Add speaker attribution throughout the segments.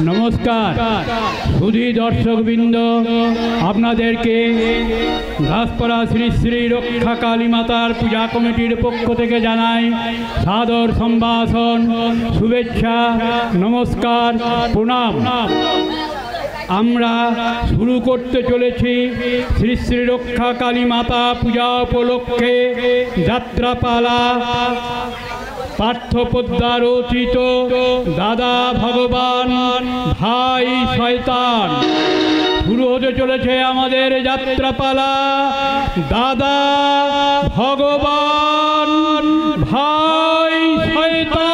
Speaker 1: নমস্কার সুধী দর্শকবৃন্দ, আপনাদেরকে ঘাসপাড়া শ্রী শ্রী রক্ষা কালী মাতার পূজা কমিটির পক্ষ থেকে জানাই সাদর সম্ভাষণ, শুভেচ্ছা, নমস্কার, প্রণাম। আমরা শুরু করতে চলেছি শ্রী শ্রী রক্ষা কালী মাতা পূজা উপলক্ষে যাত্রাপালা। পার্থ পোদ্দার রচিত দাদা ভগবান ভাই শয়তান। শুরু হতে চলেছে আমাদের যাত্রাপালা। দাদা ভগবান ভাই শয়তান।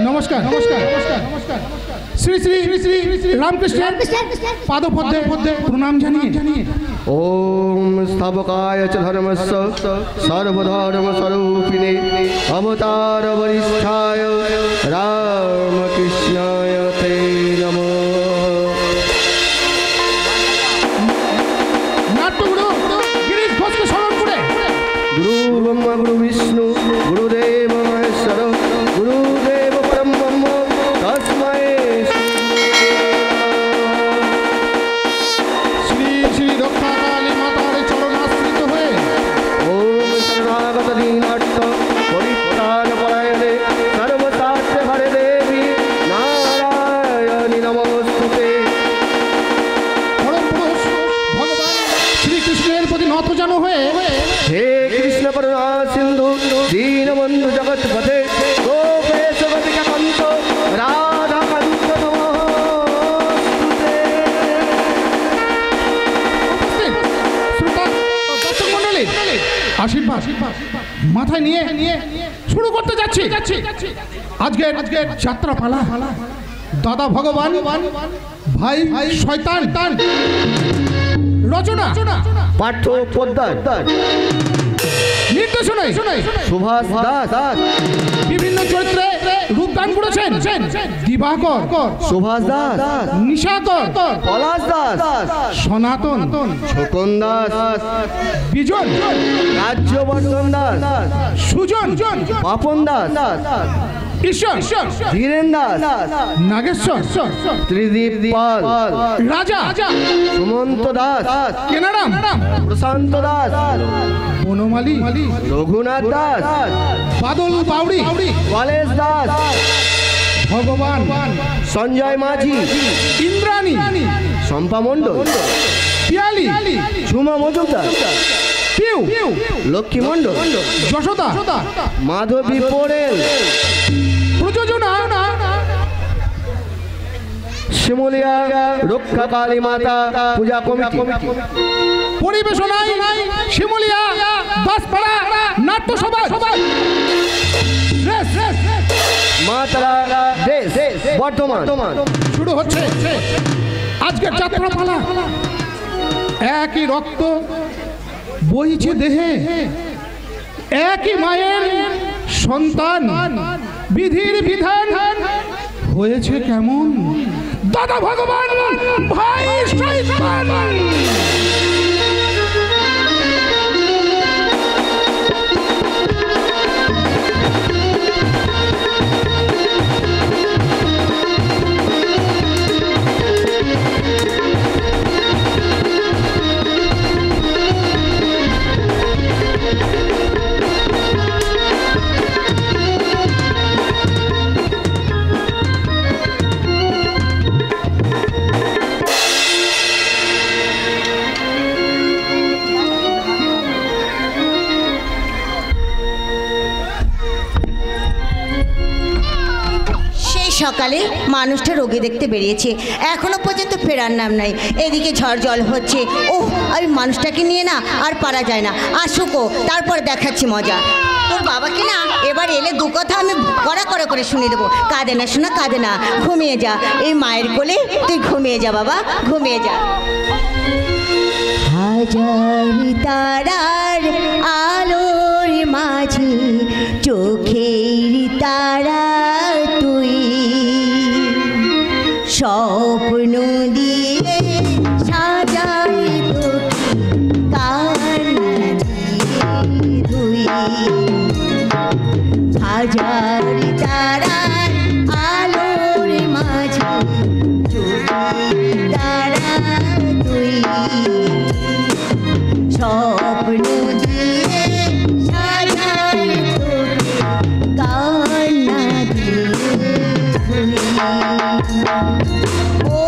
Speaker 2: नमस्कार नमस्कार श्री श्री श्री श्री रामकृष्ण पादपद्मे प्रणाम जानिए।
Speaker 3: ओम स्थापकाय च धर्मस्य सर्वधर्म स्वरूपिणे अवतार वरिष्ठाय रामकृष्णाय ते नमः।
Speaker 2: नाट्यगुरु गिरीश घोष के स्मरण करे।
Speaker 3: गुरु ब्रह्मा गुरु विष्णु गुरुदेव महेश्वर गुरुदेव ब्रह्म तस्मै
Speaker 2: श्री श्री रक्षा काली मातार चरणाश्रित हुए
Speaker 3: ओम शरणागत दीनार्थ परित्राण परायणे सर्वशास्त्र हरे देवी नारायणी नमोस्तुते।
Speaker 2: परम पुरुष भगवान श्री कृष्णेर प्रति নত জানো হয়ে
Speaker 3: हे कृष्ण करुणा सिंधु दीनबंधु जगत पथे गोपेश गोपिका कंत राधा कांत नमोस्तुते।
Speaker 2: উপস্থিত শ্রোতা দর্শক মণ্ডলী আশীর্বাদ মাথায় নিয়ে শুরু করতে যাচ্ছি আজকের যাত্রাপালা। দাদা ভগবান ভাই শয়তান রচনা
Speaker 3: পার্থ পোদ্দার
Speaker 2: নির্দেশনায়
Speaker 3: সুভাষ দাস
Speaker 2: বিভিন্ন চরিত্রে রূপদান করেছেন দিবাকর,
Speaker 3: সুভাষ দাস
Speaker 2: নিশাকর,
Speaker 3: পলাশ দাস
Speaker 2: সনাতন,
Speaker 3: ছোকন দাস
Speaker 2: বিজন,
Speaker 3: রাজ্যবর্ধন দাস
Speaker 2: সুজন,
Speaker 3: পাপন দাস
Speaker 2: ঈশ্বর,
Speaker 3: ধীরেন দাস
Speaker 2: নাগেশ্বর,
Speaker 3: ত্রিদীপ পাল
Speaker 2: রাজা,
Speaker 3: সুমন্ত দাস
Speaker 2: কেনারাম,
Speaker 3: প্রশান্ত দাস
Speaker 2: বনমালী,
Speaker 3: রঘুনাথ দাস
Speaker 2: বাদল বাউড়ি,
Speaker 3: কলেশ দাস
Speaker 2: ভগবান
Speaker 3: সঞ্জয় মাঝি
Speaker 2: ইন্দ্রাণী,
Speaker 3: শম্পা মণ্ডল
Speaker 2: পিয়ালি,
Speaker 3: ঝুমা মজুমদার
Speaker 2: পিউ,
Speaker 3: লক্ষ্মী মণ্ডল
Speaker 2: যশোদা,
Speaker 3: মাধবী পোড়েল
Speaker 2: প্রযোজনা
Speaker 3: শিমুলিয়া রক্ষা কালী মাতা পূজা কমিটি
Speaker 2: পরিবেশনায় শিমুলিয়া দাসপাড়া নাট্য সভা
Speaker 3: মাতারা দেশ বর্ধমান।
Speaker 2: শুরু হচ্ছে আজকের যাত্রাপালা। একই রক্ত বইছে দেহে, একই মায়ের সন্তান, বিধির বিধান হয়েছে কেমন। দাদা ভগবান ভাই শয়তান।
Speaker 4: সকালে মানুষটা রোগী দেখতে বেরিয়েছে, এখনো পর্যন্ত ফেরার নাম নাই। এদিকে ঝড় জল হচ্ছে, ওহ ওই মানুষটাকে নিয়ে না আর পারা যায় না। আসুকো, তারপর দেখাচ্ছি মজা। তোর বাবাকে না এবার এলে দু কথা আমি কড়া কড়া করে শুনিয়ে দেবো। কাঁদে না শোনা, কাঁদে না, ঘুমিয়ে যা। এই মায়ের কোলে তুই ঘুমিয়ে যা বাবা, ঘুমিয়ে যা। হাজার তারার আলোর মাঝে চোখের তারা তুই, স্বপ্ন দিয়ে সাজাই তোকে কান্না দিয়ে তুই। হাজার তারার আলোর মাঝে চোখের তারা তুই, স্বপ্ন দিয়ে সাজাই তোকে কান্না দিয়ে তুই। ও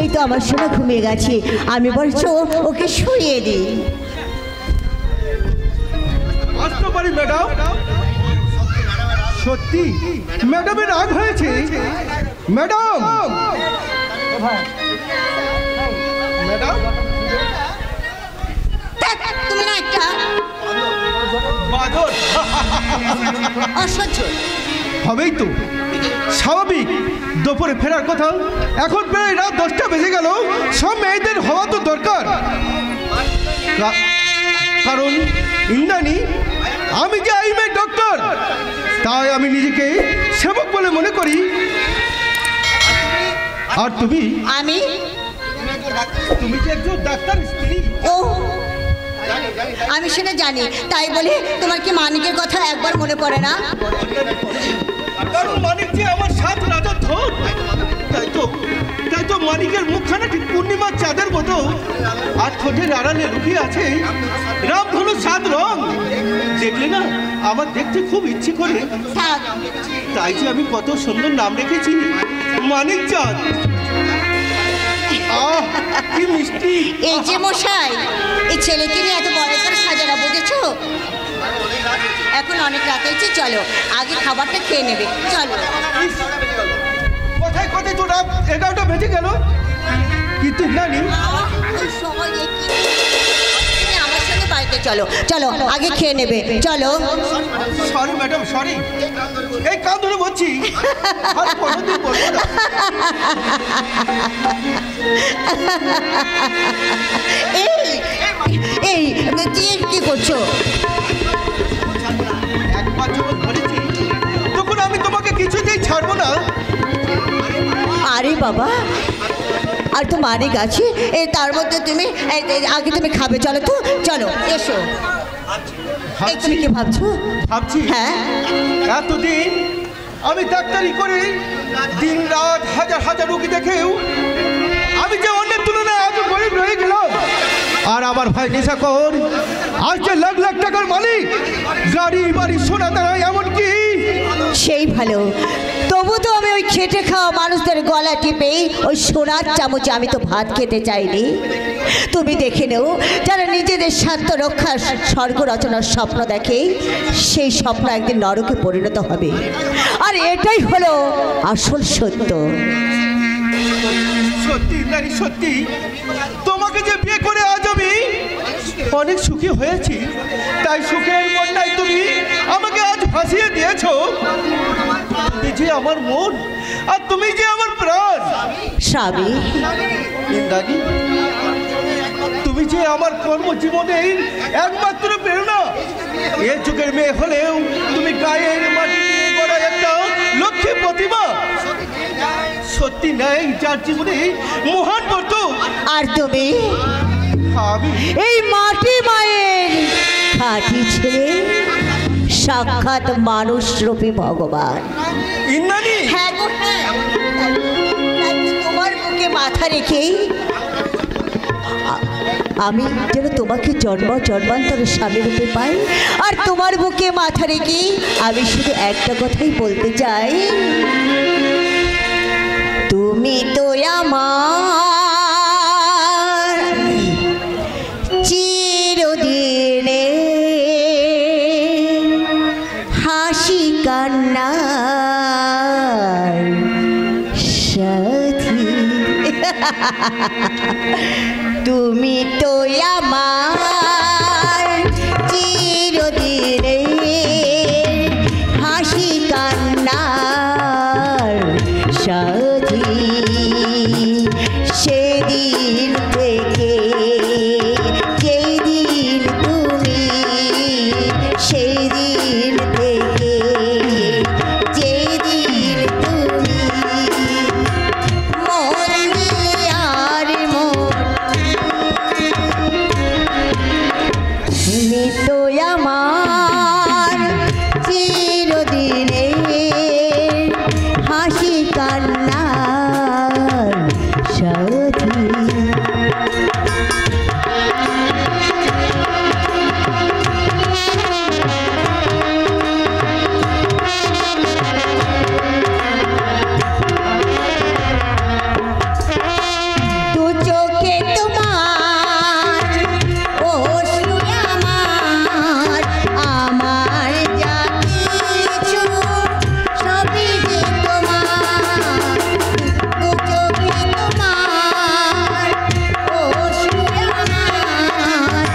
Speaker 4: এই তো আমার সোনা ঘুমিয়ে গেছে, আমি বলছো ওকে শুইয়ে দিই।
Speaker 3: আসতে পারি ম্যাডাম? সত্যি ম্যাডামের রাগ হয়েছে। ম্যাডাম ম্যাডাম
Speaker 4: তুমি না একটা
Speaker 3: বাদর
Speaker 4: অসহ্য।
Speaker 3: হবেই তো, স্বাভাবিক। দুপুরে ফেরার কথা, এখন প্রায় রাত 10টা বেজে গেল। সব মেয়েদের হওয়া তো দরকার, কারণ ইন্দ্রাণী আমি যে আইমের ডক্টর, তাই আমি নিজেকে সেবক বলে মনে করি। আর তুমি তুমি যে একজন ডাক্তার স্ত্রী।
Speaker 4: ও আমি সেটা জানি, তাই বলে তোমার কি মানিকের কথা একবার মনে পড়ে না?
Speaker 3: কারণ মানিক যে আমার সাত রাজার ধন, তাই তো মানিকের মুখখানা ঠিক পূর্ণিমার চাঁদের মতো, আর ঠোঁটের আড়ালে লুকিয়ে আছে রামধনু 7 রং। দেখলে না আমার দেখতে খুব ইচ্ছে করে, তাই যে আমি কত সুন্দর নাম রেখেছি, মানিক চাঁদ। আহ কি মিষ্টি।
Speaker 4: এই যে মশাই, এই ছেলেকে নিয়ে এত বড় করে সাজানো, বুঝেছো? এখন অনেক রাত হয়েছে, চলো আগে খাবারটা খেয়ে নেবে, চলো।
Speaker 3: কোথায় কোথায় তো রাত 11টা বেজে গেল, কিন্তু জানি
Speaker 4: আমার সঙ্গে বাড়িতে চলো, চলো আগে খেয়ে নেবে, চলো।
Speaker 3: Sorry madam, sorry. এই কান ধরে বলছি, আর কোনোদিন বলবো না।
Speaker 4: এই তুই কি করছো?
Speaker 3: একবার যখন ধরেছি তখন আমি তোমাকে কিছুতেই ছাড়বো না।
Speaker 4: আরে বাবা, আর তো মানিক আছে, তার মধ্যে তুমি আগে তুমি খাবে, চলো তো, চলো এসো। এই তুমি কি ভাবছো?
Speaker 3: ভাবছি
Speaker 4: হ্যাঁ,
Speaker 3: এতদিন আমি ডাক্তারি করে দিন রাত হাজার হাজার রোগী দেখেও আমি যে অন্যের তুলনায় এত গরিব রয়ে গেলাম। আর আমার ভাই নেশাখোর, আজ যে লাখ লাখ টাকার মালিক, গাড়ি বাড়ি সোনা দাঁড়ায়, এমনকি
Speaker 4: সেই ভালো। তবু তো আমি ওই খেটে খাওয়া মানুষদের গলা টিপে ওই সোনার চামচে আমি তো ভাত খেতে চাইনি। তুমি দেখে নেও, যারা নিজেদের স্বার্থ রক্ষার স্বর্গ রচনার স্বপ্ন দেখে, সেই স্বপ্ন একদিন নরকে পরিণত হবে। আর এটাই হলো আসল সত্য।
Speaker 3: সত্যি নারী, সত্যি তোমাকে যে বিয়ে করে আজ আমি অনেক সুখী হয়েছি। তাই সুখের বন্যায় তুমি আমাকে আজ ভাসিয়ে দিয়েছো। তুমি যে আমার মন, আর তুমি যে আমার প্রাণ।
Speaker 4: স্বামী,
Speaker 3: ইন্দ্রাণী, তুমি যে আমার কর্মজীবনের একমাত্র প্রেরণা। এ যুগের মেয়ে হলেও তুমি গায়ের মাটি দিয়ে গড়া একটা লক্ষ্মী প্রতিমা। সত্যি নাই যার জীবনে মহান করত।
Speaker 4: আর তুমি
Speaker 3: আমি
Speaker 4: এই মাটি মায়ের খাঁটি ছেলে, সাক্ষাৎ মানুষ রূপী ভগবান।
Speaker 3: ইন্দ্রাণী,
Speaker 4: হ্যাঁ গো, হ্যাঁ। তাই তো তোমার বুকে মাথা রেখেই আমি যেন তোমাকে জন্ম জন্মান্তরে স্বামী রূপে পাই। আর তোমার বুকে মাথা রেখে আমি শুধু একটা কথাই বলতে চাই, তুমি তো আমার চিরদিনে হাসি কান্নার সাথী। তুমি তো আমার চিরদিনে হাসি কান্নার সাথী। সেদিন থেকে যেই দিন তুমি, সেদিন থেকে যেই দিন তুমি মন দিলে আর মন, তুমি তো আমার চিরদিনে হাসি কান্নার সাথী। দু চোখে তোমার অশ্রু আমার, আমার যা কিছু সবই যে তোমার। দু চোখে তোমার অশ্রু আমার,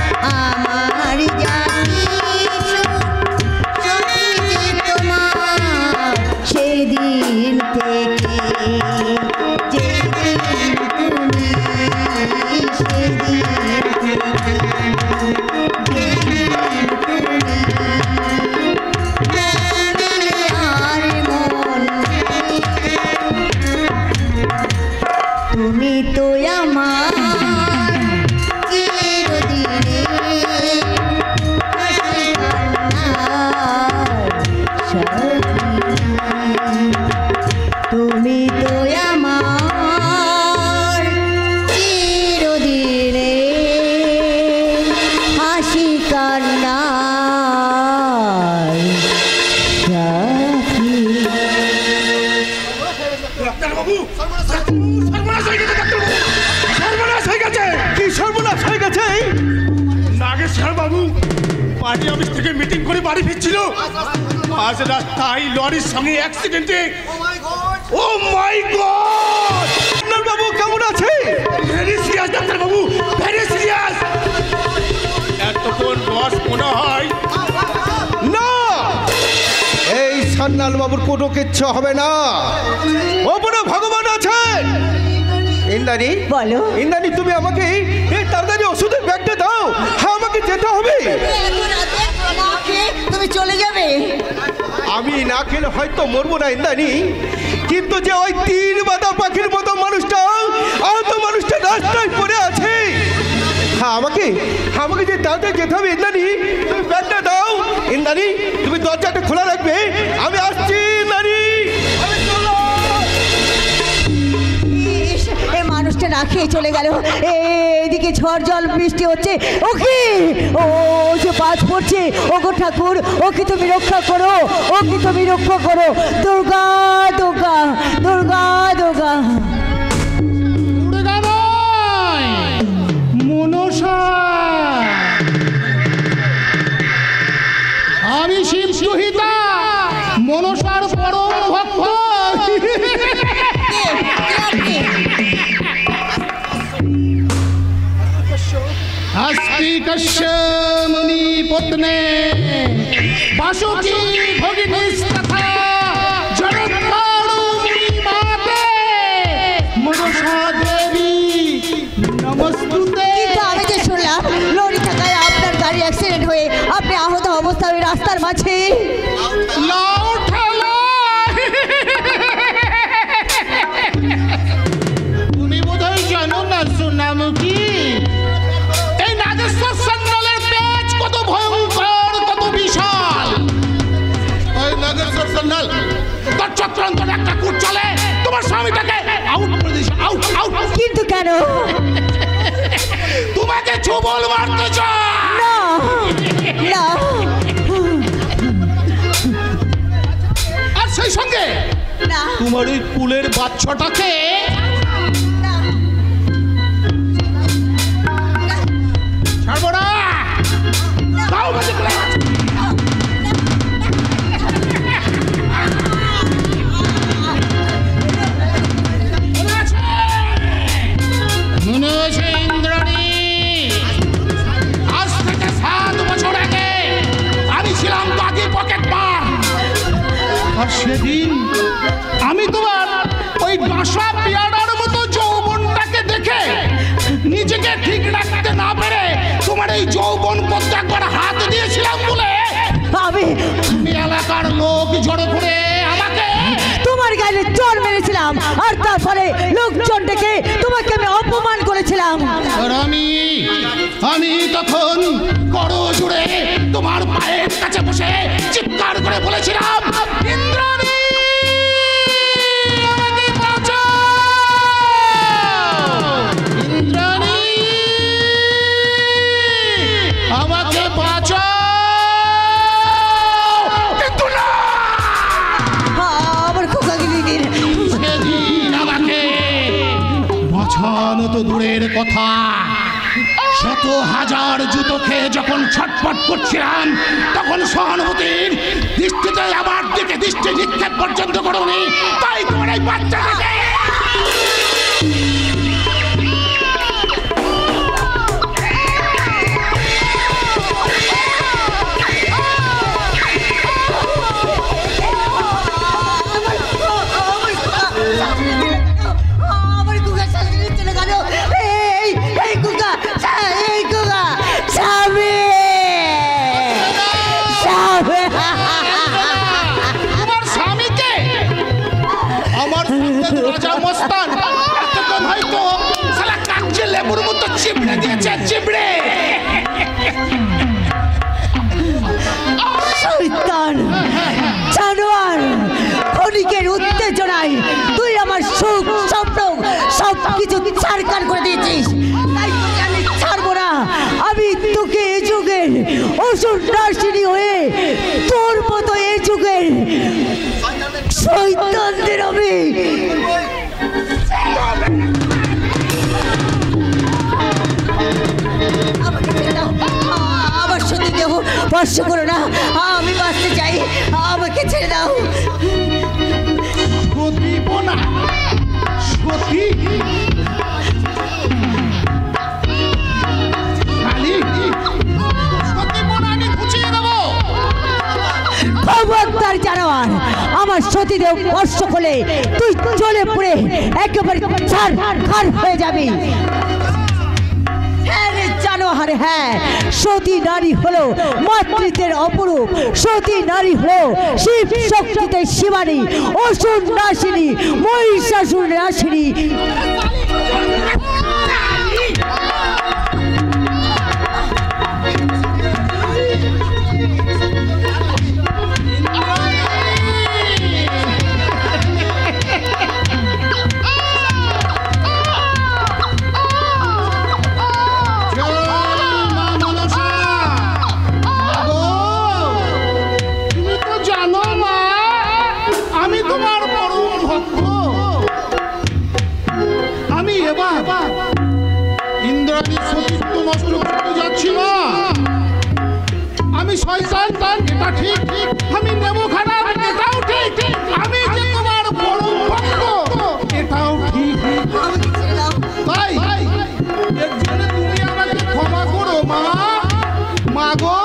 Speaker 4: আমার যা কিছু সবই যে তোমার। সেদিন থেকে যেদিন তুমি, সেদিন থেকে যেদিন তুমি আর মন, তুমি তো আমার চিরদিনে হাসি কান্নার সাথী। তুমি তো আমার চিরদিনে হাসি কান্নার সাথী।
Speaker 2: ডাক্তারবাবু, সর্বনাশ হয়ে গেছে ডাক্তারবাবু, সর্বনাশ হয়ে গেছে।
Speaker 3: কি সর্বনাশ হয়ে গেছে?
Speaker 2: নাগেশ্বর বাবু পার্টি অফিস থেকে মিটিং করে বাড়ি ফিরছিল, আজ রাস্তায় লরির সঙ্গে অ্যাক্সিডেন্টে। ও মাই গড!
Speaker 3: বাবু কেমন আছে?
Speaker 2: ভেরি সিরিয়াস ডাক্তারবাবু, ভেরি সিরিয়াস। এতক্ষণ বস মনে হয়
Speaker 3: না, এই সান্নাল বাবুর কোনো কিচ্ছু হবে না। ওপরে ভগবান আছেন। ইন্দ্রাণী,
Speaker 4: বলো।
Speaker 3: ইন্দ্রাণী, তুমি আমাকে এই তাড়াতাড়ি ওষুধের ব্যাগটা দাও। হ্যাঁ, আমাকে যেতে হবে।
Speaker 4: তুমি চলে যাবে?
Speaker 3: আমি না খেলে হয়তো মরবো না ইন্দ্রাণী, কিন্তু যে ওই তীর বাঁধা পাখির মতো মানুষটা, আহত মানুষটা রাস্তায় পড়ে আছে। হ্যাঁ, আমাকে যে তাড়াতাড়ি যেতে হবে। ইন্দ্রাণী, তুমি ব্যাগটা দাও। ইন্দ্রাণী, তুমি দরজাটা খোলা রাখবে। আমি আসছি ইন্দ্রাণী।
Speaker 4: ইস, এই মানুষটা না খেয়ে চলে গেল। এইদিকে ঝড় জল বৃষ্টি হচ্ছে। ও কি, ও যে বাজ পড়ছে। ও গো ঠাকুর, ও কি তুমি রক্ষা করো, ও কি তুমি রক্ষা করো। দুর্গা দুর্গা দুর্গা দুর্গা।
Speaker 2: দুর্গাময়, মনসা, আমি শিব সুহিতা, মনসার পরম ভক্ত। हस्तिकस्य मुनि पुत्ने वासुकी भगिनीस्तथा जगत्पालु मुनि माते मनसा देवी नमस्तुते।
Speaker 4: কিন্তু আমি যে শুনলাম লরি থাকায় আপনার গাড়ি অ্যাক্সিডেন্ট হয়ে আপনি আহত অবস্থায় ওই রাস্তার মাঝে।
Speaker 2: লাও ঠেলা, তুমি বোধহয় জানো না সোনামুখী, এই নাগেশ্বর সান্যালের পেচ কত ভয়ঙ্কর, কত বিশাল। ওই নাগেশ্বর সান্যাল তোর চক্রান্তর একটা কুট চলে, তোমার স্বামীটাকে আউট করে দিস, আউট আউট।
Speaker 4: কিন্তু কেন?
Speaker 2: তোমাকে ছুবল মারতে চায়
Speaker 4: না না,
Speaker 2: আর সেই সঙ্গে
Speaker 4: না,
Speaker 2: তোমার ওই কুলের বাচ্চাটাকে মনে হয়েছে ইন্দ্রাণী, আজ থেকে 7 বছর আগে আমি ছিলাম বাকি পকেট মার। আর সেদিন আমি তোমার ওই ডাঁসা পেয়ারার মতো যৌবনটাকে দেখে নিজেকে ঠিক রাখতে না পেরে তোমার এই যৌবন করতে একবার হাত দিয়েছিলাম বলে
Speaker 5: আমি
Speaker 2: এলাকার লোক জড়ো করে আমাকে
Speaker 5: তোমার গায়ে চোর মেরেছিলাম, আর তারপরে লোকজন ডেকে তোমাকে আমি অপমান করেছিলাম।
Speaker 2: আর আমি তখন করো জুড়ে তোমার পায়ের কাছে বসে চিৎকার করে বলেছিলাম, ইন্দ্রাণী আমাকে বাঁচাও, ইন্দ্রাণী আমাকে বাঁচাও। কিন্তু না,
Speaker 5: আমার খোকাগুলি দিন
Speaker 2: সেদিন আমাকে বাঁচানো তো দূরের কথা, শত হাজার জুতো খেয়ে যখন ছটফট করছিলাম তখন সহানুভূতির দৃষ্টিতে আমার দিকে দৃষ্টি নিক্ষেপ পর্যন্ত করোনি। তাই তোমার এই বাচ্চাটাকে
Speaker 5: আমার কুকা শাশুড়ি চলে গেল। এই কুকা, এই কুকা স্বামী, স্বামী।
Speaker 2: তোমার স্বামীকে আমার রাজা মস্তান এতক্ষণ হয়তো শালা কাগজে লেবুর মতো চিবড়ে দিয়েছে, চিবড়ে।
Speaker 5: শয়তান জানোয়ার, ক্ষণিকের উত্তেজনায় তুই আমার সুখ স্বপ্ন সব কিছু ছাড়খাড় করে দিয়েছিস। তাই তোকে আমি ছাড়বো না। আমি তোকে এ যুগের অসুর নাশিনী হয়ে তোর মতো এ যুগের শয়তানদের আমি আমাকে ছেড়ে দাও। আমার সত্যি দেহ স্পর্শ করো না, আমি বাঁচতে চাই, আমাকে ছেড়ে দাও।
Speaker 2: সতী বোনা, সতী খালি সতী বোনা আমি খুঁচিয়ে দেবো।
Speaker 5: খবরদার জানোয়ার, আমার সতীদেব স্পর্শ করলে তুই জ্বলে পুড়ে একেবারে ছারখার হয়ে যাবি। হ্যাঁ রে জানোয়ার, হ্যাঁ, সতী নারী হলো মাতৃত্বের অপরূপ, সতী নারী হলো শিব শক্তিতে শিবানী, অসুর নাশিনী, মহিষাসুর নাশিনী।
Speaker 2: ইন্দ্রাণী সতীত্ব নষ্ট করতে যাচ্ছি না, আমি শয়তান, এটা ঠিক, আমি নেব খারাপ, এটাও ঠিক, আমি যে তোমার পরম ভক্ত এটাও ঠিক। তাই এর জন্য তুমি আমাকে ক্ষমা করো মা, মা গো।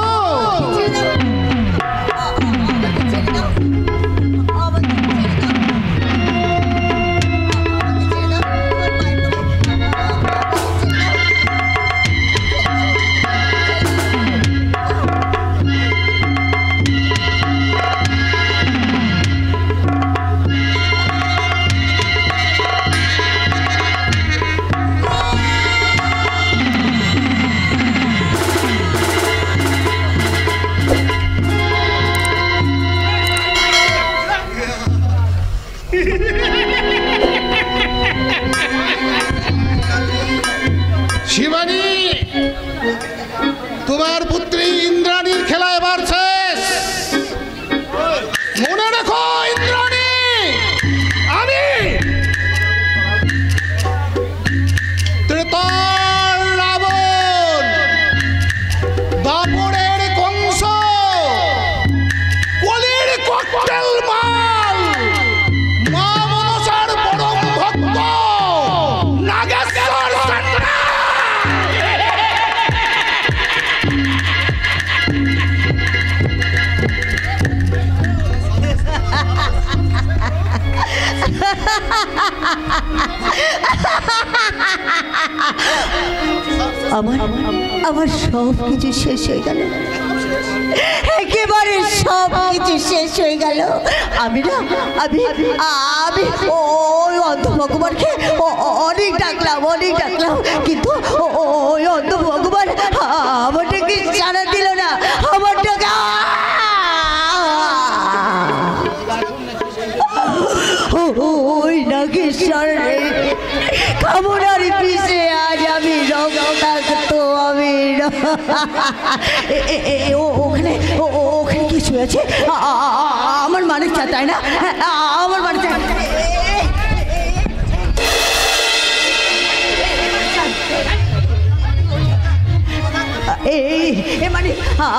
Speaker 5: আমার আমার সব কিছু শেষ হয়ে গেল, একেবারে সব কিছু শেষ হয়ে গেল। আমি না আমি আমি ওই অন্ধ ভগবানকে অনেক ডাকলাম, কিন্তু ওই অন্ধ ভগবান আমারটাকে সাড়া দিল না, আমারটাকে ওই নাগেশ্বর কামনার পিছে আজ আমি রক্তাক্ত, আমি ওখানে ওখানে কি শুয়েছে? আমার মানিক চা, তাই না? আমার মানিক চা। মানে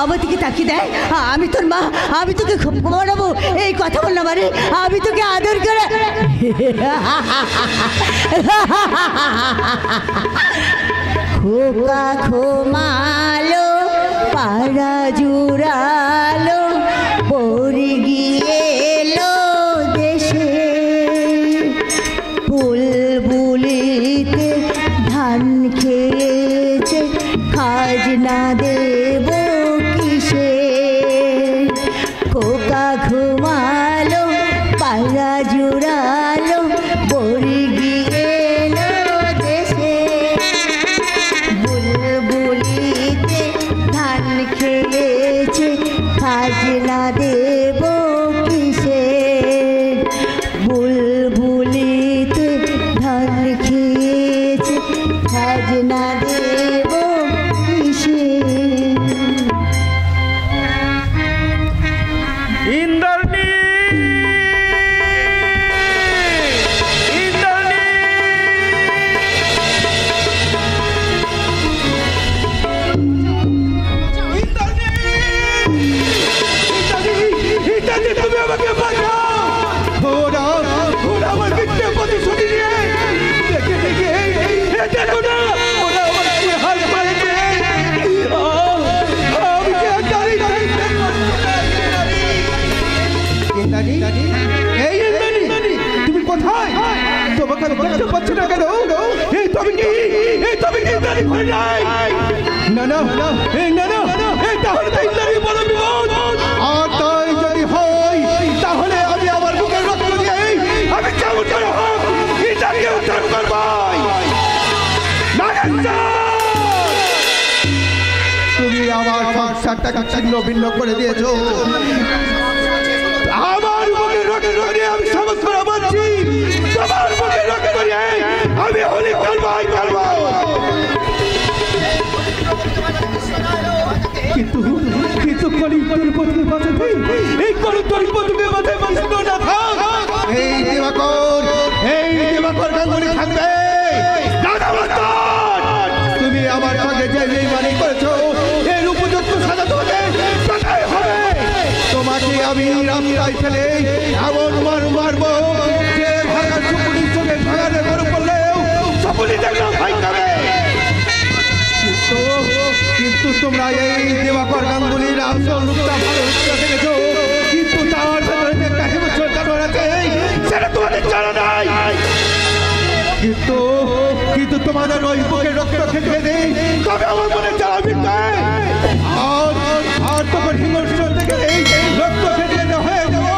Speaker 5: আমার দিকে তাকিয়ে দেয়, আমি তোর মা, আমি তোকে খুব মানাবো, এই কথা বললাম, মানে আমি তোকে আদর করে।
Speaker 4: খোকা ঘুমালো, পাড়া জুড়ালো, পড়ে গিয়ে এলো দেশে, বুলবুলিতে ধান খেয়েছে, খাজনা দেব কিসে? খোকা ঘুমালো, পাড়া জুড়ালো, পড়ে গিয়ে এলো দেশে, বুলবুলিতে ধান খেয়েছে, খাজনা দেব কিসে? বুলবুলিতে ধান খেয়েছে, খাজনা দেব কিসে?
Speaker 3: ইন্দ্রনী, ইন্দ্রনী, ইন্দ্রনী, তুমি আমাকে বাঁচাও। ওরা আমার মিথ্যে প্রতিশ্রুতি দিয়ে দেখে দেখে দেখো না, ওরা আমার কি হাল করেছে। আমি কি আর জানি না? এই ইন্দ্রনী, তুমি কোথায়? তোমাকে আমি দেখতে পাচ্ছি না কেন? এই তুমি কি ইন্দ্রনী ঘরে নাই? না না এই না না, এই তাহলে তো ইন্দ্রনী বড় বিপদ। আর তাই যদি হয় তাহলে আমি আমার বুকের রক্ত দিয়ে আমি কেমন করে হোক ইন্দ্রনীকে উদ্ধার করবাই। তুমি আমার সংসারটাকে ছিন্ন ভিন্ন করে দিয়েছো, আমার বুকের রক্ত দিয়ে আমি সমস্ত মানছি, তোমার বুকের রক্ত দিয়ে আমি হোলি খেলবাই খেলবো। কিন্তু কিন্তু কলির পথে বাঁচাতে, এই কলির পথে মাথায় বাঁচত না থাক। এই দিবাকর গাঙ্গুলি থাকবে। তুমি আমার সঙ্গে যে বেইমানি করেছো এর উপযুক্ত সাজা তোমাকে হবে। তোমাকে আমি রাস্তায় ফেলে এমন মারবো যে ভাগার সুপুলির চোখে ভাগারে গরু পড়লেও সুপুলি দেখলাম ভাই খাবে। কিন্তু তোমরা এই দিবাকর গাঙ্গুলির আসল রূপটা ভালো দেখেছো, কিন্তু তার ভেতরে যে কাহিনী জানোয়ার আছে সেটা তোমাদের জানা নাই। কিন্তু তোমাদের ওই বুকের রক্ত খেতে দেই তবে আমার মনে জ্বালা মিটবে। আর তোমার হিংস্র থেকে এই রক্ত খেতে হয়ে যাবো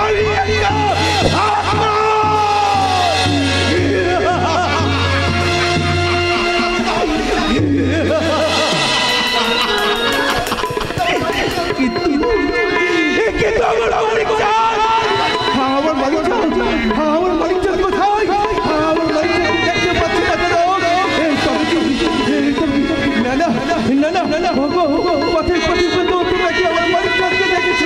Speaker 3: আমি একটা আত্মা। কিন্তু আমার মালিক চাঁদ, আমার মালিক চাঁদ, আমার মালিক চাঁদ কোথায়? আমার মালিক চাঁদ দেখতে পাচ্ছি না কেন? না না না না না, পথের তোমরা কি আমার মালিক চাঁদকে দেখেছ?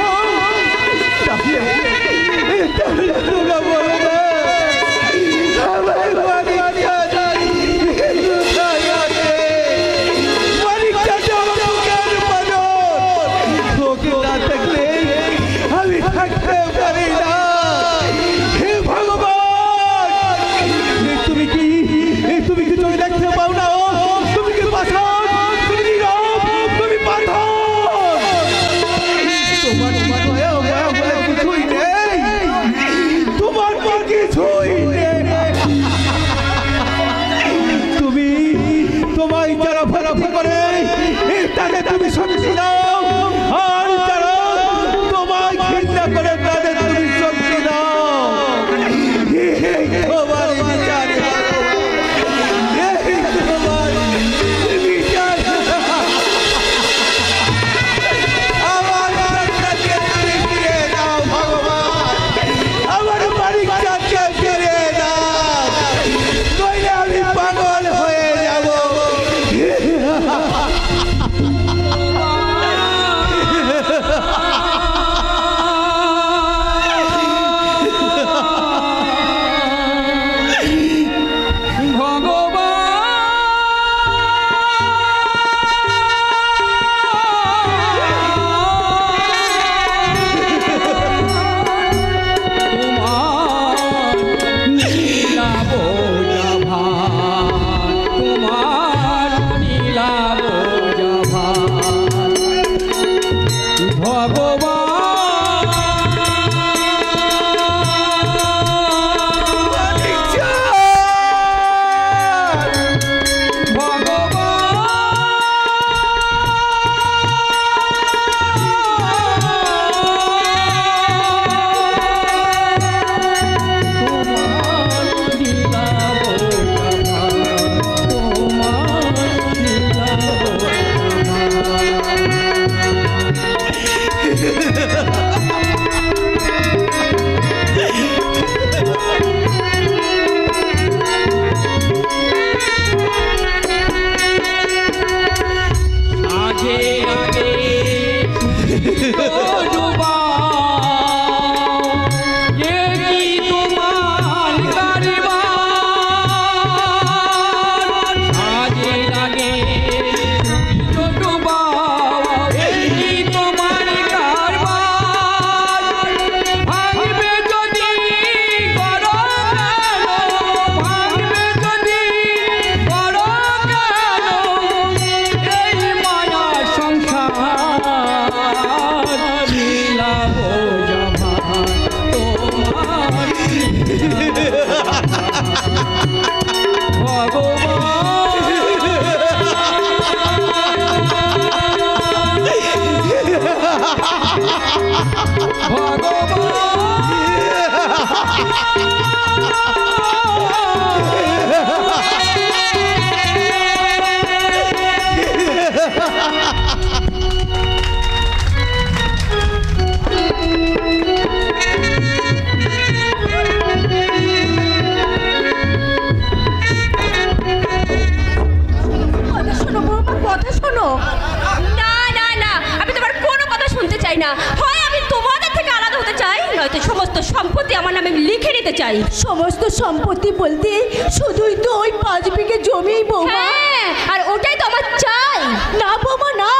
Speaker 6: সমস্ত সম্পত্তি আমার নামে লিখে নিতে চাই।
Speaker 5: সমস্ত সম্পত্তি বলতে শুধুই তো ওই 5 বিঘে জমি বৌমা।
Speaker 6: হ্যাঁ, আর ওটাই তো আমার চাই।
Speaker 5: না বৌমা না,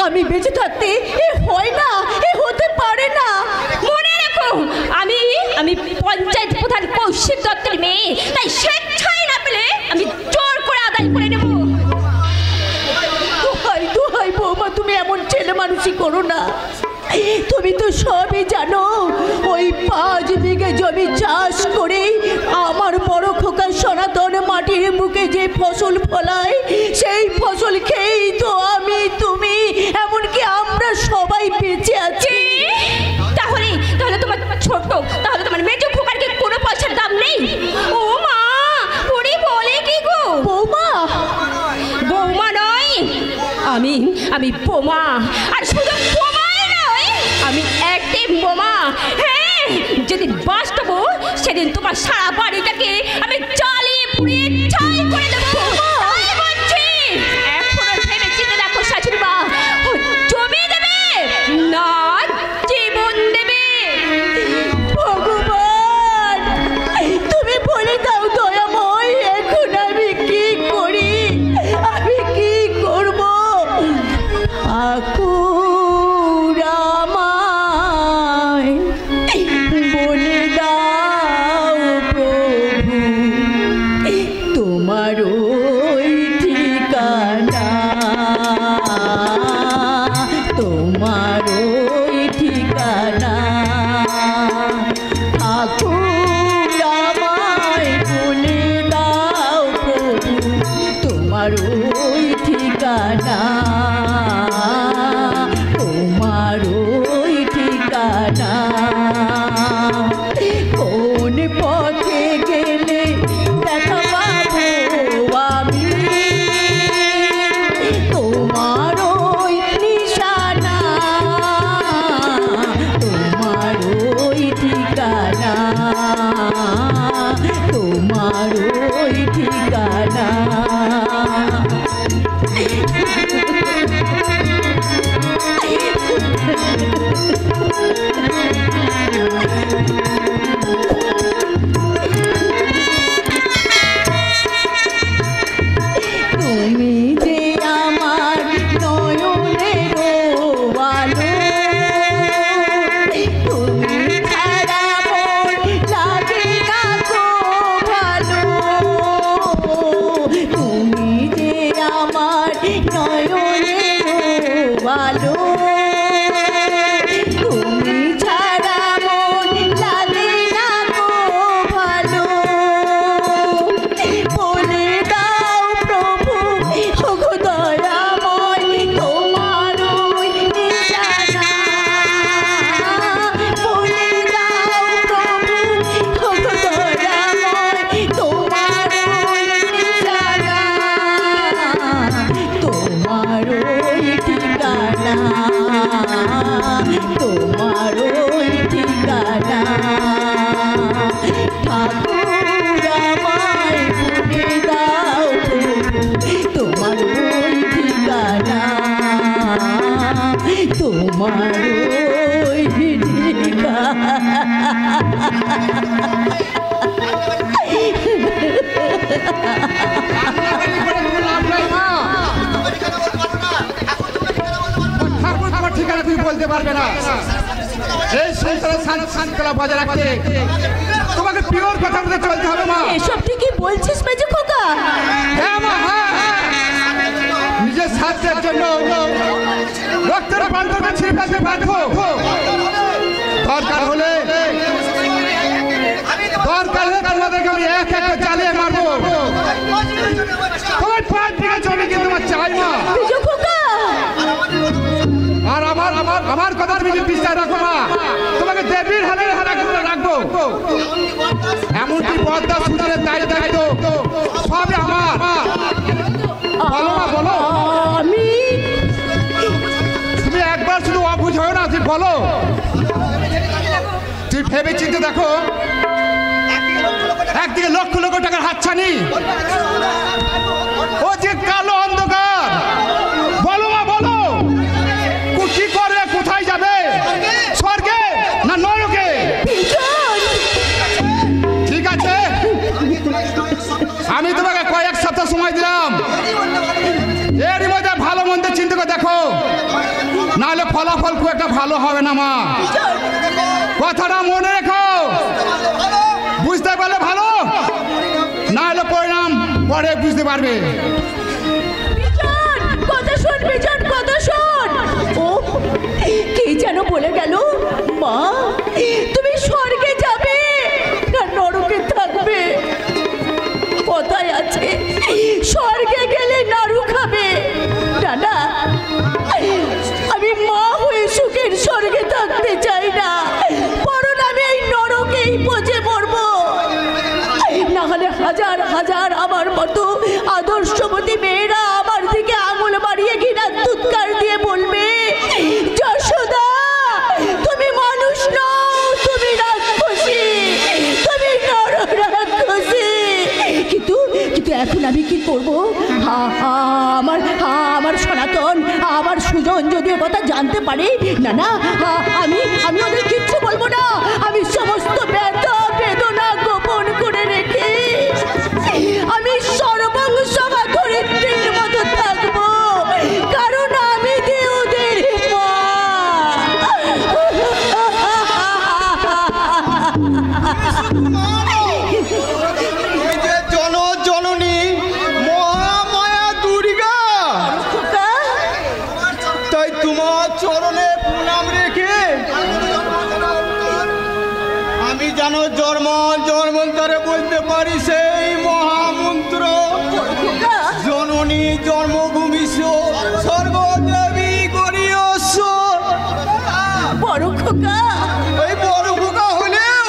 Speaker 5: আমি বেঁচে থাকতে এ হয় না, এ হতে পারে না।
Speaker 6: মনে রাখো, আমি আমি পঞ্চায়েত প্রধান কৌশিক দত্তের মেয়ে, তাই স্বেচ্ছায় না পেলে আমি জোর করে আদায় করে নেব।
Speaker 5: দোহাই বৌমা, তুমি এমন ছেলে মানুষই করো না। তুমি তো সবই জানো, ওই 5 বিঘে জমি চাষ করে আমার বড় খোকা সনাতন মাটির বুকে যে ফসল ফলায়, সেই ফসল খেয়েই তো আমি, তুমি, এমনকি আমরা সবাই বেঁচে আছি।
Speaker 6: তাহলে তাহলে তোমার ছোট, তাহলে তোমার মেজো খোকার কি কোনো পয়সার দাম নেই? ও মা, পড়ি বলে কি গো?
Speaker 5: বৌমা,
Speaker 6: বৌমা নয়, আমি বোমা। আর শুধু বোমাই নয়, আমি অ্যাক্টিভ বোমা। হ্যাঁ, যেদিন বাস্তব সেদিন তোমার সারা বাড়িটাকে আমি জ্বালিয়ে পুড়িয়ে ছাই করে দেবো। তাই বলছি, এখনো ভেবে চিন্তে দেখো শাশুড়ি মা, ও জমি দেবে না জীবন দেবে?
Speaker 5: ভগবান, তুমি বলে দাও দয়াময়, এখন আমি কি করি, আমি কি করব? ঠাকুর আমায় বলে দাও প্রভু, তোমার ওই ঠিকানা, তোমার ওই ঠিকানা। ঠাকুর আমায় বলে দাও প্রভু, তোমার ওই ঠিকানা, তোমার ওই ঠিকানা। কোন পথে গেলে দেখা পাবো আমি তোমার ওই নিশানা, তোমার ওই ঠিকানা, তোমার ওই ঠিকানা। তুমি যে আমার নয়নের আলো, তুমি ছাড়া মন লাগে না গো ভালো। তুমি যে আমার নয়নের আলো, তুমি ছাড়া মন লাগে না গো ভালো। বলে দাও প্রভু, ওগো দয়াময়, তোমার ওই নিশানা। বলে দাও প্রভু, ওগো দয়াময়, তোমার ওই নিশানা, তোমার ওই ঠিকানা, তোমার ওই ঠিকানা। ঠাকুর আমায় বলে দাও প্রভু, তোমার ওই ঠিকানা, তোমার ওই ঠিকানা।
Speaker 7: ঠাকুর তোমার ঠিকানা তুমি বলতে পারবে না। এই সংসারে শান্তিলা বজায় রাখতে তোমাকে পিওর কথা বলে চলতে হবে মা।
Speaker 5: এসব ঠিকই বলছিস মেজো খোকা?
Speaker 7: হ্যাঁ মা, হ্যাঁ। নিজের স্বার্থের জন্য রক্তের বান্ধবকে ছিঁড়ে ফেলতে বাধ্য। দরকার হলে তোমাদেরকে আমি এক এক জ্বালিয়ে মারবো। তোমার 5 বিঘা জমি কিন্তু আমার চাই না।
Speaker 5: মেজো খোকা,
Speaker 7: আর আমার কথা তুমি বিশ্বাস রাখো মা, তোমাকে দেবীর হালে রাখবো। এমনকি পর্দা সুদানের দায়িত্ব সবই আমার। বলো মা বলো,
Speaker 5: আমি
Speaker 7: তুমি একবার শুধু অবুঝ হও না, তুই বলো। তুই ভেবে চিন্তে দেখো, একদিকে লক্ষ লক্ষ টাকার হাতছানি, ও যে কালো অন্ধকার। বলো মা বলো, ও কি করবে, কোথায় যাবে, স্বর্গে না নরকে? ঠিক আছে, আমি তোমাকে কয়েক সপ্তাহ সময় দিলাম, এর মধ্যে ভালো মন্দ চিন্তা করে দেখো, নাহলে ফলাফল খুব একটা ভালো হবে না মা। কথাটা মনে রেখো, বুঝতে পারলে ভালো, নাহলে পরিণাম পরে বুঝতে পারবে।
Speaker 5: কথা শোন বিজন, কথা শোন। ও কে যেন বলে গেল, মা তুমি স্বর্গে যাবে না নরকে থাকবে? কথায় আছে স্বর্গে গেলে নাড়ু খাবে। না আমি মা হয়ে সুখের স্বর্গে থাকতে চাই না, বরং আমি এই নরকেই পচে মরবো। না হলে হাজার হাজার আমার মতো আদর্শবতী মেয়েরা আমার দিকে আঙুল বাড়িয়ে ঘৃণার তুৎকার দিয়ে বলবে, যশোদা তুমি মানুষ নও, তুমি রাক্ষসী, তুমি নররাক্ষসী। কিন্তু এখন আমি কি করব? আমার সনাতন, আমার সুজন যদি এ কথা জানতে পারে, না আমি ওদের কিচ্ছু বলবো না। আমি সমস্ত ব্যথা বেদনা গোপন করে রেখে আমি সর্বংসভা ধরিত্রীর মতো থাকবো, কারণ আমি যে ওদের মা।
Speaker 3: জননী মহামায়া দুর্গা, তাই তোমার চরণে প্রণাম রেখে আমি যেন জন্মান্তরে বলতে পারি সেই মহামন্ত্র, জননী জন্মভূমি স্বর্গদেবী করিয়স।
Speaker 5: বড় খোকা,
Speaker 3: এই বড় খোকা হলেও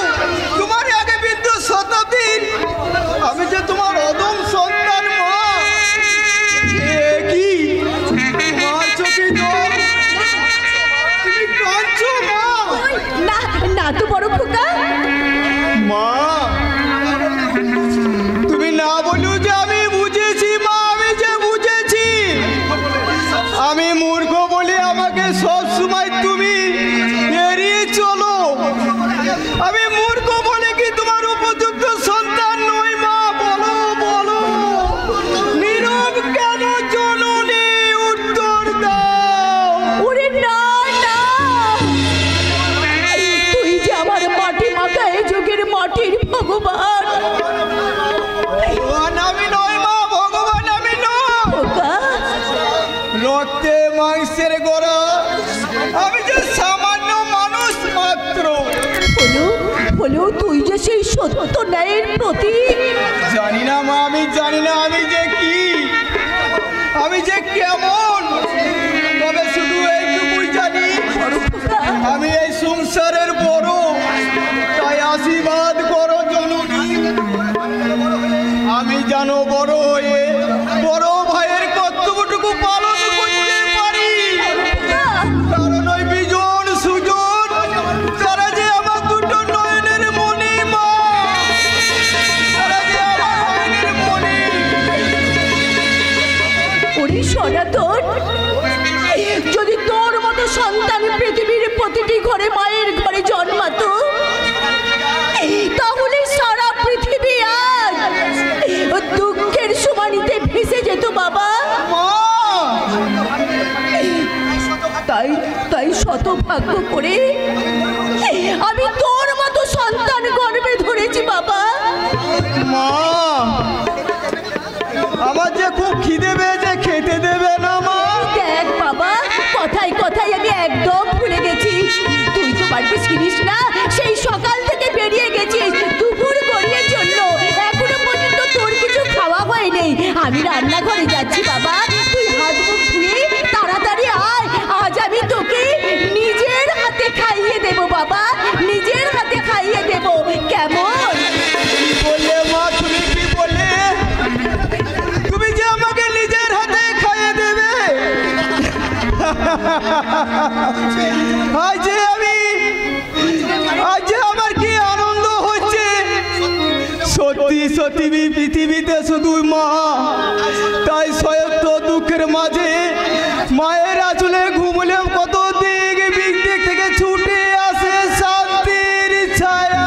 Speaker 3: তোমার আগে বিদ্যু শতাব্দীর আমি যে তোমার অদম সন্তান মা। এ কি তোমার চোখে জল, তুমি কাঁদছো মা?
Speaker 5: না তো বড় খোকা।
Speaker 3: মা তুমি না বলু যে আমি বুঝেছি মা, আমি যে বুঝেছি। আমি মূর্খ বলে আমাকে সব সময় তুমি এড়িয়ে চলো। আমি মূর্খ বলে কি তোমার উপযুক্ত সন্তান নই মা? বলো বলো, নীরব কেন জননী, উত্তর দাও।
Speaker 5: ওরে না, তুই যে আমার মাটি মাখা এ যুগের মাটির ভগবান।
Speaker 3: ভগবান আমি নই মা, ভগবান আমি নই।
Speaker 5: খোকা,
Speaker 3: রক্তে মাংসের গোড়া, আমি যে সামান্য মানুষ মাত্র।
Speaker 5: বলো তুই যে সেই সত্য ন্যায়ের প্রতীক।
Speaker 3: জানি না মা, আমি জানি না আমি যে কি, আমি যে কেমন, তবে শুধু এইটুকুই জানি আমি এই সংসারের বড়, তাই আশীর্বাদ করো জননী। আমি জানো বড় হয়ে বড় ভাইয়ের কর্তব্যটুকু পালন করতে পারি, কারণ ওই বিজন সুজন তারা যে আমার দুটো নয়নের মণি মা, তারা যে আমার নয়নের মণি।
Speaker 5: ওরে সনাতন, যদি তোর মতো সন্তান পৃথিবীর প্রতিটি ঘরে মায়ের ঘরে জন্মাতো, তাহলে সারা পৃথিবী আজ দুঃখের সুমানিতে ভেসে যেত বাবা। তাই শত ভাগ্য করে আমি তোর মতো সন্তান গর্ভে ধরেছি বাবা।
Speaker 3: মা আমার যে খুব খিদে পেয়েছে, খেতে দেবে না মা?
Speaker 5: দেখ বাবা, কথায় কথায় আমি একদম ভুলে গেছি। তুই তো বাড়িতে ছিলিস না, সেই সকাল থেকে বেরিয়ে গেছিস দুপুর গড়িয়ে জন্য, এখনো পর্যন্ত তোর কিছু খাওয়া হয়নি। আমি রান্নাঘরে যাচ্ছি বাবা, তুই হাত মুখ ধুয়ে তাড়াতাড়ি আয়, আজ আমি তোকে নিজের হাতে খাইয়ে দেবো বাবা, নিজের
Speaker 8: আজ আমার কি আনন্দ হচ্ছে। সত্যি সত্যি পৃথিবীতে শুধু মা, তাই সয়ত্ত দুঃখের মাঝে মায়ের আঁচলে ঘুমলেও কত দিক দিক থেকে ছুটে আসে শান্তির ছায়া।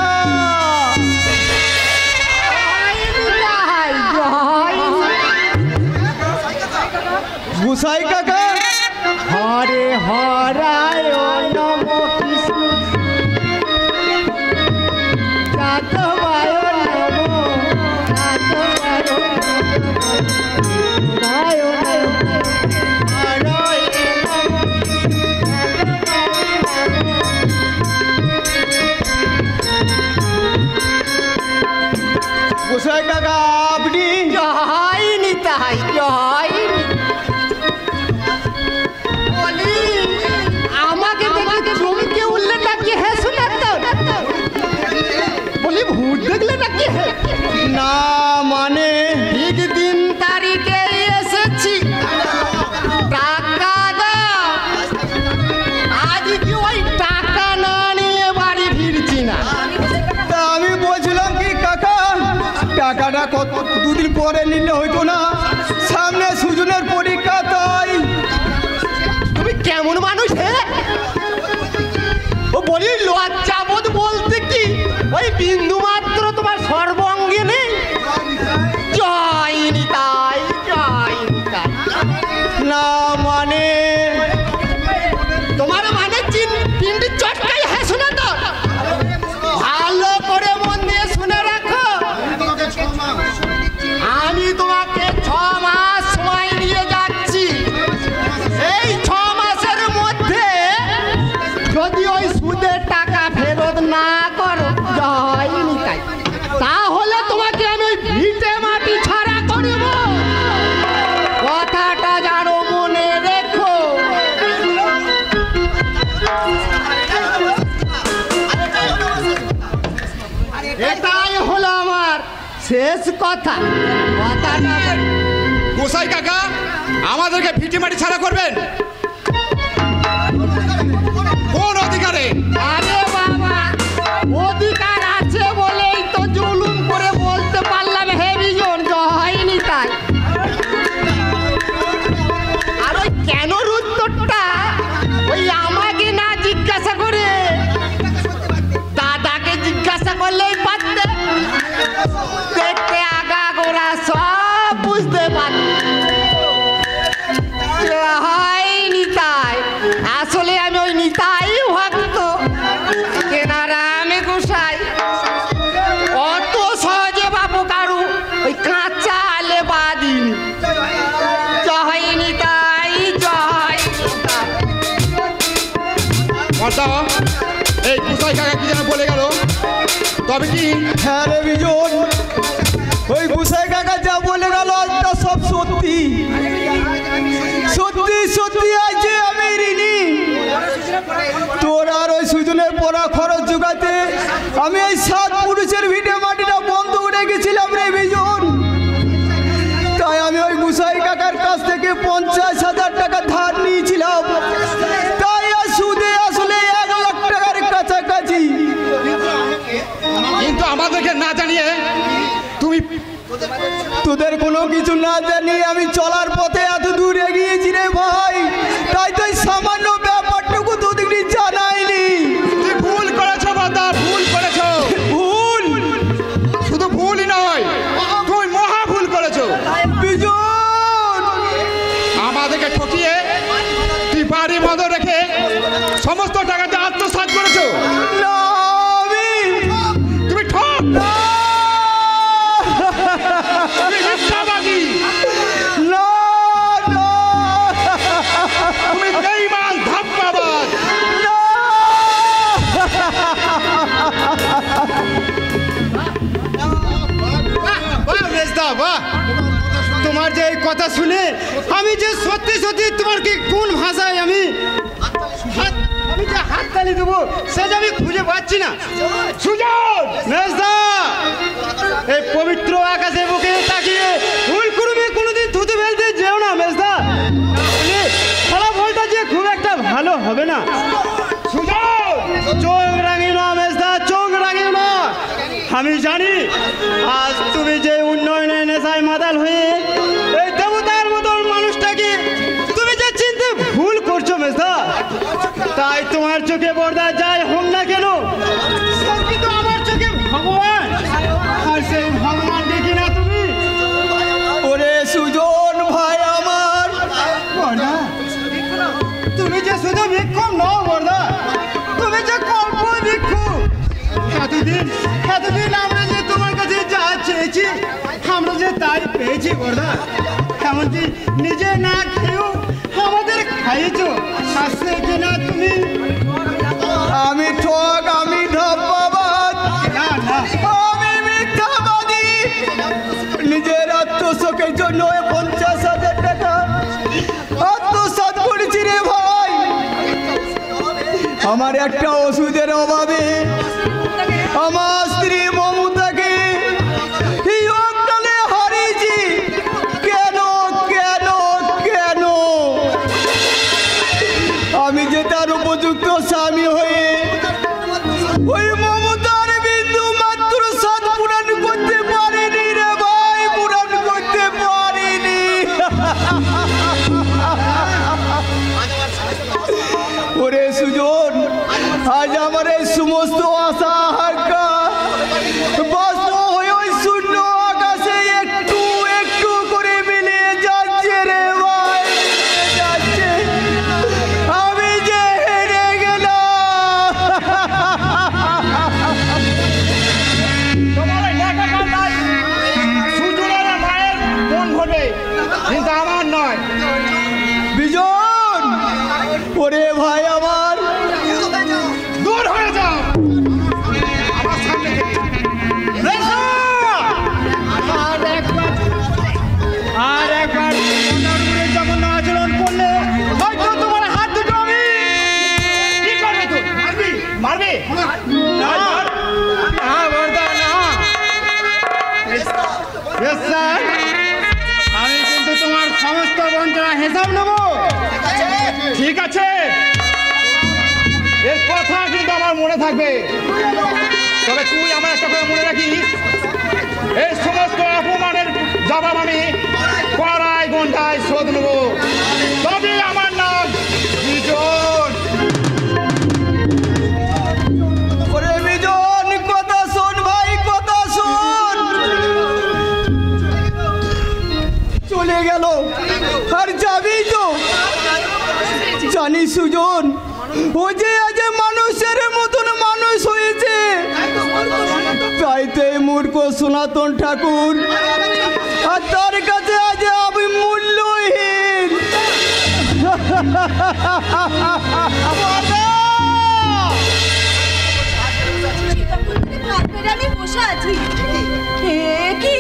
Speaker 8: গুসাই কাকা হরে হরায় নম কৃষ্ণ যাদবায় নম যাদবায় গুসাই কাকা আপনি
Speaker 2: জয় নিতাই জয়। আমাকে দেখে চমকে উঠলে নাকি হ্যাঁ শুনে তো বলি ভূত দেখলে নাকি
Speaker 8: না মানে
Speaker 2: ঠিক দিন তারিখে এসেছি টাকা দাও। আজ কি ওই টাকা না নিয়ে বাড়ি ফিরছি না।
Speaker 8: তা আমি বলছিলাম কি কাকা, টাকাটা কত দুদিন পরে নিলে হইতো না, সামনে সুজনের পরীক্ষা। তাই
Speaker 2: তুমি কেমন মানুষ হে? ও বলি লজ্জাবোধ বলতে কি ওই বিন্দু মাত্র তোমার সর্বাঙ্গে নেই? জয় নিতাই জয় নিতাই।
Speaker 8: না মানে
Speaker 2: তোমার মানে পিন্ডি চটকাই হ্যাঁ শোনা তো ভালো করে মন দিয়ে শুনে রাখো। আমি তোমাকে 6 মাস সময় নিয়ে যাচ্ছি। এই 6 মাসের মধ্যে যদি ওই সুদের টাকা ফেরত না করো জয় নিতাই, তাহলে তোমাকে আমি ভিটে মাটি ছাড়া করব। কথাটা জানো মনে রেখো। এটাই হলো আমার শেষ কথা। কথাটা
Speaker 7: গোসাই কাকা আমাদেরকে ভিটে মাটি ছাড়া করবেন কোন অধিকারে?
Speaker 2: আরে বাবা, অধিকার আছে বলেই তো জুলুম করে বলতে পারলাম হে বিজন হয়নি তাই। আর ওই কেন উত্তরটা ওই আমাকে না জিজ্ঞাসা করে দাদাকে জিজ্ঞাসা করলেই পারতে। দেখতে আগা গোড়া সব বুঝতে পারত। হয় নিতাই, আসলে আমি ওই নিতাই ভক্ত কেনারামে গোসাই। অত সহজে বাবু কারু ওই কাঁচা আলে বাদিন। জয় নিতাই জয় নিতাই।
Speaker 7: কর্তা এই গোসাই কাকা কি যেন বলে গেল, তবে কি?
Speaker 8: হ্যাঁ রে বিজন, ওই গুসাই কাকা যা বলে গেল তা সব সত্যি। সত্যি সত্যি আজ আমি ঋণী। তোর আর ওই সুজনের পড়া খরচ জোগাতে আমি এই 7 পুরুষের ভিটে মাটিটা বন্ধ করে গেছিলাম রে বিজন। তাই আমি ওই গুসাই কাকার কাছ থেকে 50,000 টাকা ধার নিয়েছিলাম। তাই আর সুদে আসলে 1 লাখ টাকার কাছাকাছি।
Speaker 7: কিন্তু আমাদেরকে না জানিয়ে তুমি
Speaker 8: তোদের কোনো কিছু না জানিয়ে আমি চলার পথে এত দূর এগিয়েছি রে ভাই। তাই তো এই সামান্য ব্যাপারটুকু তোদেরকে জানাইনি।
Speaker 7: তুই ভুল করেছো বাদা, ভুল করেছো।
Speaker 8: ভুল
Speaker 7: শুধু ভুলই নয়, তুই মহা ভুল করেছো।
Speaker 8: বিজন,
Speaker 7: আমাদেরকে ঠকিয়ে তুই বাড়ি বন্ধ রেখে সমস্ত টাকাতে আত্মসাৎ করেছো।
Speaker 8: না আমি
Speaker 7: তুমি ঠক, তুমি মিথ্যাবাদী,
Speaker 8: না না
Speaker 7: তুমি বেঈমান ধাপ্পাবাজ।
Speaker 8: না।
Speaker 2: বাহ মেজদা বাহ, তোমার যে এই কথা শুনে আমি যে সত্যি সত্যি তোমার কি কোন ভাষায় আমি যে হাততালি দেবো সে যে আমি খুঁজে পাচ্ছি না। সুজন মেজদা, এই পবিত্র আকাশের বুকে তাকিয়ে ভুল করবে কোনোদিন থুতু ফেলতে যেও না মেজদা। ফলাফলটা যে খুব একটা ভালো
Speaker 8: আমি জানি আজ তুমি যে উন্নয়নের নেশায় মাতাল হয়ে এই দেবতার মতন মানুষটাকে তুমি যে চিনতে ভুল করছো মেজদা। তাই তোমার চোখে পর্দা যাই হোক না কেন, সে কিন্তু আমার চোখে ভগবান, আর সেই ভগবান দেখি না তুমি। ওরে সুজন ভাই আমার, তুমি যে শুধু ভিক্ষুক নও বর্দা, তুমি যে কল্প ভিক্ষুক। এতদিন আমরা যে তোমার কাছে যা চেয়েছি আমরা যে তাই পেয়েছি বর্দা। এমনকি নিজে না খেয়েও আমাদের খাইয়েছো, শাস্ত্রে কিনা তুমি। আমি ঠক, আমি ধপ্পাবাদ, আমি মিথ্যাবাদী। নিজের আত্মসখের জন্য 50,000 টাকা আত্মসাৎ করেছি রে ভাই। আমার একটা ওষুধের অভাবে আমার স্ত্রী মমতাকে এই অকালে হারিয়েছি। কেন কেন কেন? আমি যে তার উপযুক্ত স্বামী হয়ে ওই মমতার বিন্দু মাত্র সাত পূরণ করতে পারিনি রে ভাই, পূরণ করতে পারিনি। ওরে সুজন, আজ আমার এই সমস্ত আশা আকাঙ্ক্ষা বাস্তব হয়ে ওই শূন্য আকাশে একটু একটু করে মিলিয়ে যাচ্ছে রে ভাই, মিলিয়ে যাচ্ছে। আমি যে হেরে গেলাম। তোমার সুজনের মায়ের মন ঘটে, কিন্তু আমার নয়। বিজন, ওরে ভাই আমার, দূর হয়ে যাও আমার সামনে থেকে। আর একবার যখন আচরণ করলে হয়তো তোমার হাত দুটো আমি কি করবে? তুই মারবি? না বর্দা না। স্যার, আমি কিন্তু তোমার সমস্ত বঞ্চনা হিসাব নেব। ঠিক আছে, এর কথা কিন্তু আমার মনে থাকবে। তবে তুই আমার একটা কথা মনে রাখিস, এই সমস্ত অপমানের জবাব আমি কড়াই ঘন্টায় শোধ নেব। তবে আমার নাম বিজন। ওরে বিজন, কথা শোন ভাই, কথা শোন। চলে গেল আর যাবি তো? জানি সুজন, ও যে আজ মানুষের মতন মানুষ হয়েছে, তাই তো এই মূর্খ সনাতন ঠাকুর আর তার কাছে আজ আমি মূল্যহীন।
Speaker 6: আমি বসে আছি, কি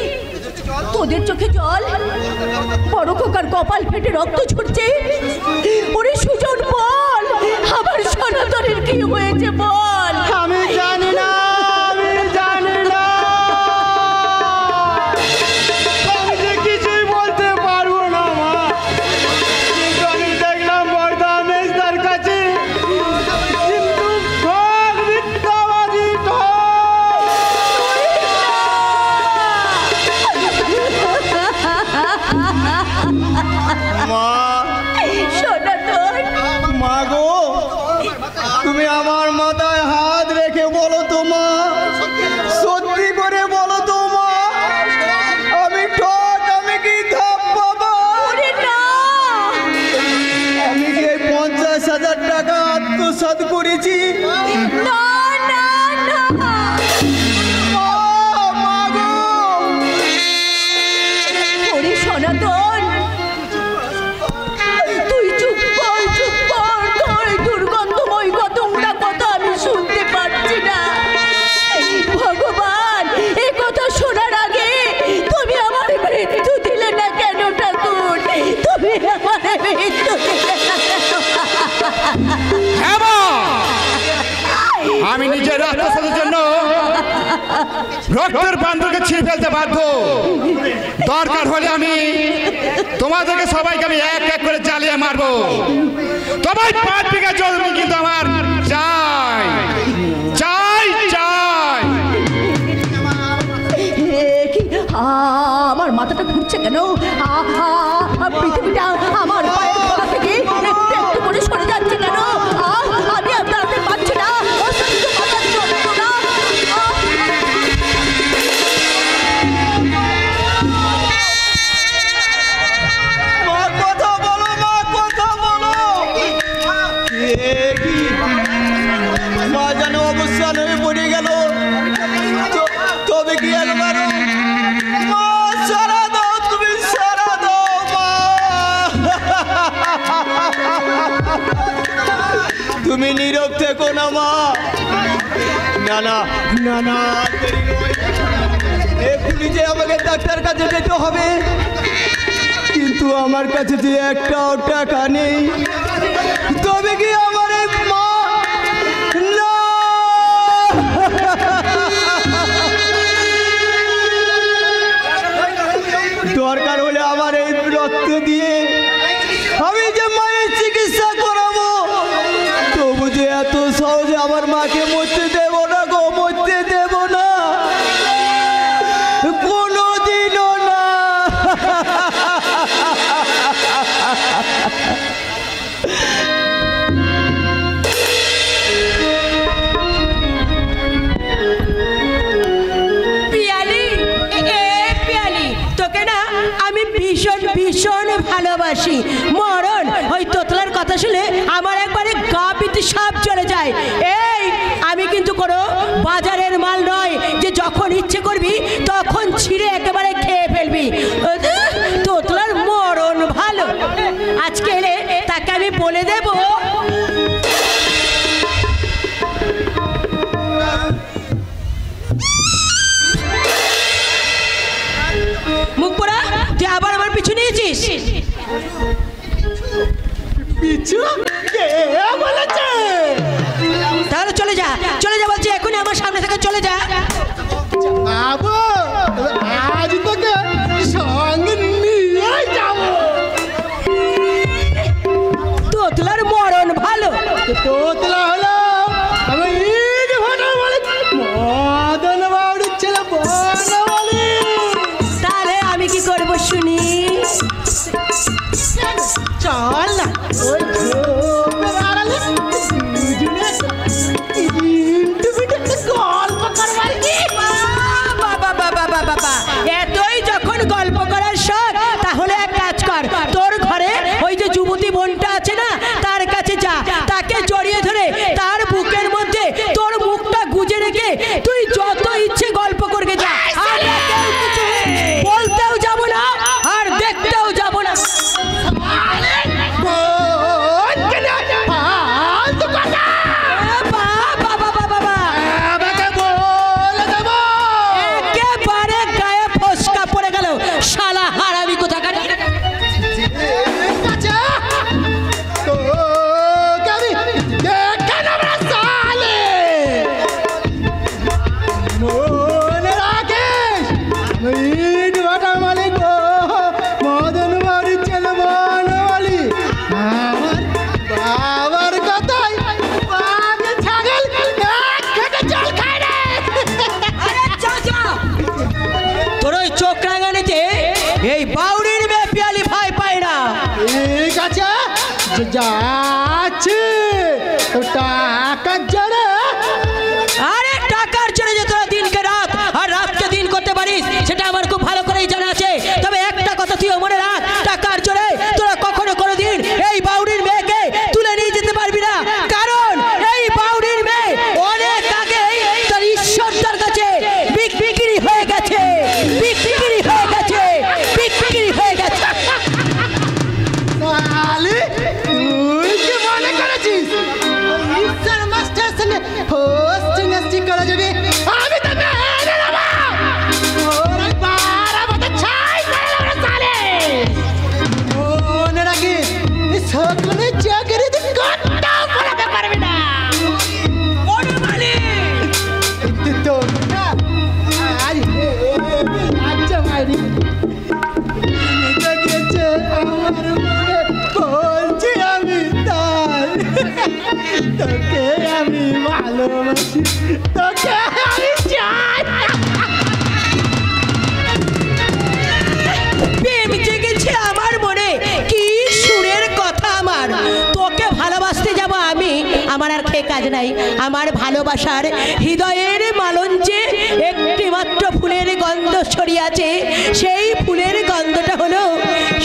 Speaker 6: তোদের চোখে জল? বড় খোকার কপাল ফেটে রক্ত ছুটছে। ওরে সুজন বল, আমার সনাতনের কি হয়েছে বল।
Speaker 8: আমি জানি না, আমি জানি না, আমি যে কিছুই বলতে পারবো না মা। কিন্তু আমি দেখলাম বর্দা মেজদার কাছে, কিন্তু ঠক, মিথ্যাবাদী ঠক। মা,
Speaker 6: সনাতন,
Speaker 8: মা গো, তুমি আমার মাথায় হাত রেখে বলো তো মা, সত্যি করে বলো তো মা, আমি ঠক, আমি কি ধাপ্পাবা?
Speaker 6: ওরে না,
Speaker 8: আমি কি 50,000 টাকা আত্মসাৎ করেছি?
Speaker 6: না না না,
Speaker 8: মা গো।
Speaker 6: ওরে সনাতন, তুই চুপ কর, চুপ কর। তোর দুর্গন্ধময় গতমটা কথা আমি শুনতে পাচ্ছি না। ভগবান, এ কথা শোনার আগে তুমি আমার মৃত্যু দিলে না কেন ঠাকুর? তুমি আমার মৃত্যু দিলে না কেন?
Speaker 7: আমি নিজের আত্মসাতের জন্য রক্তের বান্ধবকে ছিঁড়ে ফেলতে বাধ্য। দরকার হলে আমি তোমাদেরকে সবাইকে আমি এক এক করে জ্বালিয়ে মারবো। তোমার 5 বিঘা জমি কিন্তু আমার চাই, চাই, চাই।
Speaker 5: মাথাটা ঘুরছে কেন? পৃথিবীটা আমার পায়ের তলা থেকে একটু একটু করে সরে যাচ্ছে কেন? আমি আর দাঁড়াতে পারছি না। অসহ্য মাথার যন্ত্রণা।
Speaker 8: মা কথা বলো, মা কথা বলো। মা যেন অবস্থান হয়ে পড়ে গেল। তবে কি একবার মা সারা দাও, তুমি সারা দাও মা। তুমি নীরব থেকো না মা। না না না না, এক্ষুনি যে আমাকে ডাক্তার কাছে যেতে হবে, কিন্তু আমার কাছে যে একটাও টাকা নেই। তবে কি আমার এই মা না, দরকার হলে আমার এই রক্ত দিয়ে আমি যে মায়ের চিকিৎসা করাবো, তবু যে এত সহজে আমার মাকে মরতে দেব না গো, মরতে দেব না কোনোদিনও না।
Speaker 5: পিয়ালি, পিয়ালি, তোকে না আমি ভীষণ ভীষণ ভালোবাসি। মরণ ওই তোতলার কথা শুনে আমার একবারে গা পিতে সাপ চলে যায়। এই আমি কিন্তু কোনো বাজারের মাল নয় যে যখন ইচ্ছে করবি তখন ছিঁড়ে একেবারে খেয়ে ফেলবি। তোতলার মরণ ভালো। আজকে এলে তাকে আমি বলে দেব। মুখ পোড়া, তুই আবার আমার পিছু নিয়েছিস?
Speaker 8: পিছু কে বলেছে?
Speaker 5: তাহলে চলে যা, চলে যা বলছি, এখনই আমার সামনে থেকে চলে যা।
Speaker 2: বাবু, আজ তোকে সঙ্গে নিয়ে যাবো।
Speaker 5: তোতলার মরণ ভালো।
Speaker 2: তোতলা হলো আমি ইট ভাটা বলে মদন বাউড়ির ছেলে বনমালী।
Speaker 5: তাহলে আমি কি করবো শুনি?
Speaker 2: চল না ওই ঝোপের আড়ালে দুজনে ইন্টু গল্প করবার কি?
Speaker 5: বাবা বাবা বাবা বাবা, এতই যখন গল্প করার শখ, তাহলে এক কাজ কর, তোর ঘরে ওই যে যুবতী বোনটা আছে না, তার কাছে যা, তাকে জড়িয়ে ধরে তার বুকের মধ্যে তোর মুখটা গুজে রেখে তুই যত ইচ্ছে গল্প করবে যা। আমরা কেউ কিছু বলতেও যাব না আর দেখতেও যাব না। বাবা বাবা বাবা, একেবারে গায়ে ফসকা পড়ে গেল, শালা হারামি কোথাকার।
Speaker 2: মদন বাড়ির ছেলে বনমালী আমার বাবার কথাই বাঘে ছাগল এক খেতে জল খায় রে।
Speaker 5: তোর ওই চোখ রাঙানিতে এই বাউরির মেয়ে পিয়ালি ভাই পায় না।
Speaker 2: ঠিক আছে, যাচ্ছে টাকার জন্য।
Speaker 5: আরে টাকার জন্য যে তোরা দিনকে রাত আর রাতকে দিন করতে পারিস সেটা আমার খুব ভালো করেই জানা আছে। তবে একটা কথা তুইও মনে রাখ, টাকার জন্য তোরা কখনো কোনোদিন এই বাউরির মেয়েকে তুলে নিয়ে যেতে পারবি না, কারণ এই বাউরির মেয়ে অনেক আগে তার ঈশ্বরটার কাছে বিক্রি হয়ে গেছে, বিক্রি হয়ে গেছে, বিক্রি হয়ে গেছে।
Speaker 2: আলি, তুই কি মনে করেছিস ঈশ্বর মাস্টার সঙ্গে হোস্ট নাস্তি করা যাবে? আমি তো মেরে নেব। ওরা 12 বছর ছাই করে দেবে সালে। মনে রাখিস, এই সকলে চাকরিতে ঘন্টাও পড়াতে পারবি না। তো না, আজ আচ্ছা মাইরি গেছে আমার মনে, বলছি আমি তাই। তোকে আমি ভালোবাসি, তোকে আমি চাই।
Speaker 5: নাই আমার ভালোবাসার হৃদয়ের মালঞ্চে একটি মাত্র ফুলের গন্ধ ছড়িয়ে আছে। সেই ফুলের গন্ধটা হলো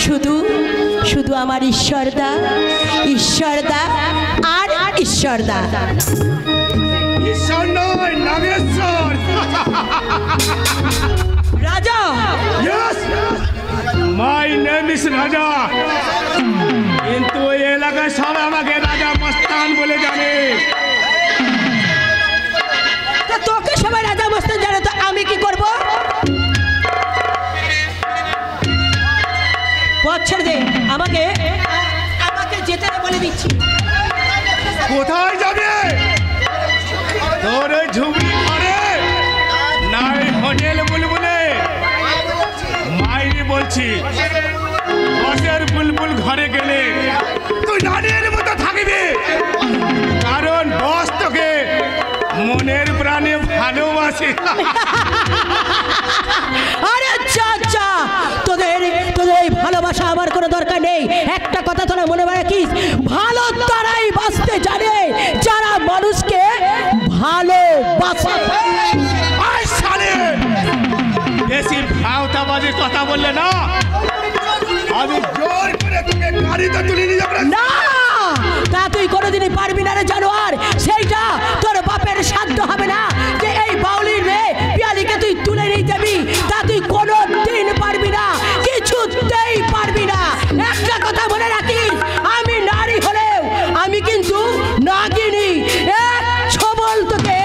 Speaker 5: শুধু শুধু আমার ঈশ্বরদা, ঈশ্বরদা আর ঈশ্বরদা।
Speaker 7: ঈশ্বর নয়, নাগেশ্বর।
Speaker 5: রাজা,
Speaker 7: Yes, my name is রাজা। কিন্তু এই এলাকায় সব আমাকে রাজা মস্তান বলে জানে।
Speaker 5: তা তোকে সবাই রাজা মস্তান জানে, তো আমি কি করব? পথ ছেড়ে দে, আমাকে আমাকে যেতে দে বলে দিচ্ছি।
Speaker 7: কোথায় যাবে? তোর ওই ঝুমরি ঘরে নাই হোটেল বুলবুলে? মাইরি বলছি, বসের বুলবুল ঘরে গেলে তুই রানীর মতো থাকবি, কারণ বস তোকে মনের প্রাণে ভালোবাসে।
Speaker 5: আরে চাচা, তোদের তোদের এই ভালোবাসা আমার কোনো দরকার নেই। একটা কথা তোরা মনে রাখিস, ভালো তারাই বাঁচতে জানে যারা মানুষকে ভালোবাসে।
Speaker 7: আই শালে, বেশি ভাওতাবাজি কথা বললে না আমি জোর করে তোকে গাড়িতে তুলে নিয়ে যাবো।
Speaker 5: না, তা তুই কোনোদিনই পারবি না রে জানোয়ার। সেইটা তোর বাপের সাধ্য হবে না যে এই বাউলির মেয়ে পিয়ালিকে তুই তুলে নিয়ে যাবি। তা তুই কোনোদিন পারবি না, কিছুতেই পারবি না। একটা কথা মনে রাখিস, আমি নারী হলেও আমি কিন্তু নাগিনী। এক ছবল তোকে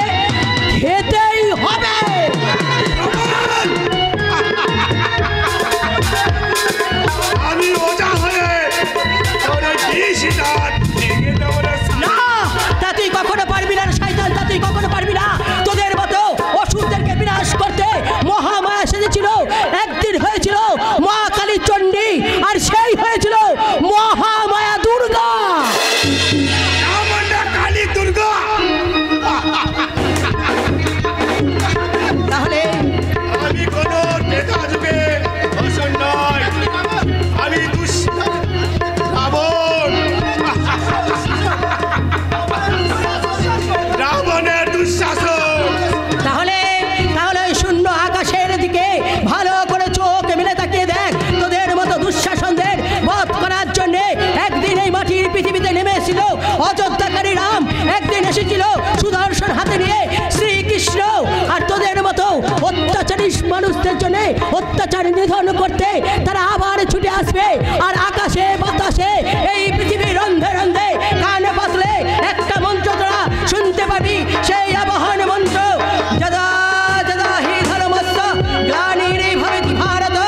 Speaker 5: খেতেই হবে।
Speaker 7: আমি ওজা হয়ে তোর ডিশিটার ভেঙে দেবো রে।
Speaker 5: না, তা তুই কখনো পারবি না শয়তান, তা তুই কখনো পারবি না। তোদের মতো অসুরদেরকে বিনাশ করতে মহামায়া সেজেছিল। একদিন হয়েছিল মা কালী চণ্ডী, আর সেই হয়েছিল মহামায়া দুর্গা।
Speaker 7: আমার না কালী দুর্গা।
Speaker 5: তাহলে
Speaker 7: আমি কোনো নেতা যুগে ধর্ষণ নয়, আমি রাবণের দুঃশাসন।
Speaker 5: তাহলে তাহলে ওই শূন্য আকাশের দিকে ভালো করে চোখ মিলে তাকিয়ে দেখ। তোদের মতো দুঃশাসনদের বধ করার জন্য একদিন এই মাটির পৃথিবীতে নেমে এসেছিল অযোধ্যাকারী রাম। একদিন এসেছিল সুদর্শন হাতে নিয়ে শ্রীকৃষ্ণ। আর তোদের মতো অত্যাচারী মানুষদের জন্য অত্যাচার নিধন করতে তারা আবার ছুটে আসবে। আর আকাশে বাতাসে এই পৃথিবীর রন্ধে রন্ধে কানে বাজলে একটা মন্ত্র তোরা শুনতে পাবি, সেই আবাহন মন্ত্র। যদা যদা হি ধর্মস্য গ্লানির্ ভবতি ভারত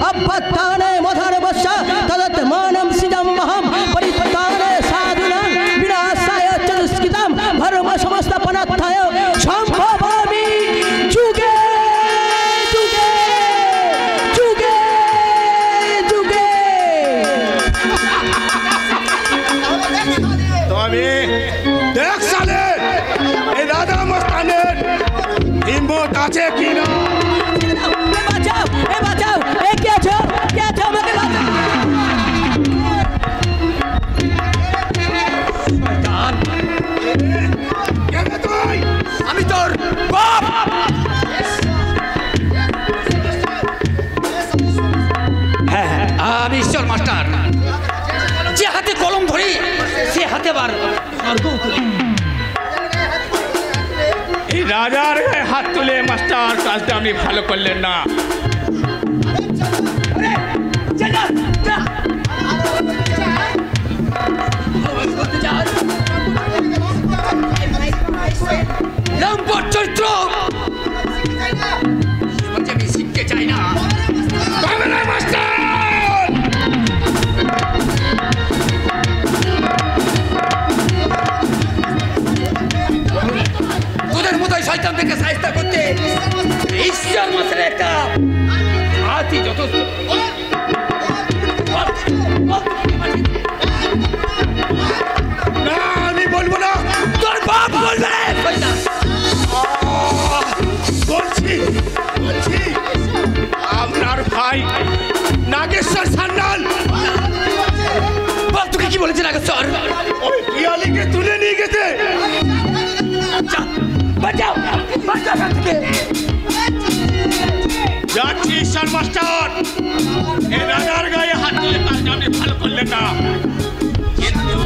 Speaker 5: অভ্যুত্থানে মধর্মস্য তদাত্মাनं সৃজম্যহং পরিত্রাণায় সাধূনাং বিনাশায় চ দুষ্কৃতাং ধর্ম সংস্থাপনার্থায় সম্ভবামি যুগে যুগে যুগে যুগে।
Speaker 7: তবে দেখ সালে এই রাজা মস্তানের হিম্মত আছে কিনা।
Speaker 5: এ বাঁচাও, এ বাঁচাও, এ কে আছো, কে আছো, আমাকে বাঁচাও।
Speaker 7: কেন তুই?
Speaker 9: আমি তোর বাপ। হ্যাঁ হ্যাঁ, আমি ঈশ্বর মাস্টার। যে হাতে কলম ধরি সে হাতে বার স্বর্গও তুলি।
Speaker 7: এই রাজার গায়ে হাত তুলে মাস্টার কাজটা আপনি ভালো করলেন না।
Speaker 9: লম্পট চরিত্র আমি শিখতে চাই না।
Speaker 7: মাস্টার
Speaker 9: তোদের মতোই শয়তানদেরকে সাহায্য করতে ঈশ্বর মাসের একটা হাতি যথেষ্ট।
Speaker 7: না, আমি বলবো না।
Speaker 9: তোর বাপ বলবে রে শয়তান।
Speaker 7: বলছি বলছি আপনার ভাই নাগেশ্বর সান্যাল
Speaker 9: বল তোকে কি বলেছে নাগেশ্বর?
Speaker 7: ওই পিয়ালিকে তুলে নিয়ে গেছে।
Speaker 9: বাঁচাও বাঁচাও এখান থেকে।
Speaker 10: যাচ্ছি ঈশ্বর মাস্টার, এই রাজার গায়ে হাত তুলে কাজটা আপনি ভালো করলেন না, কিন্তু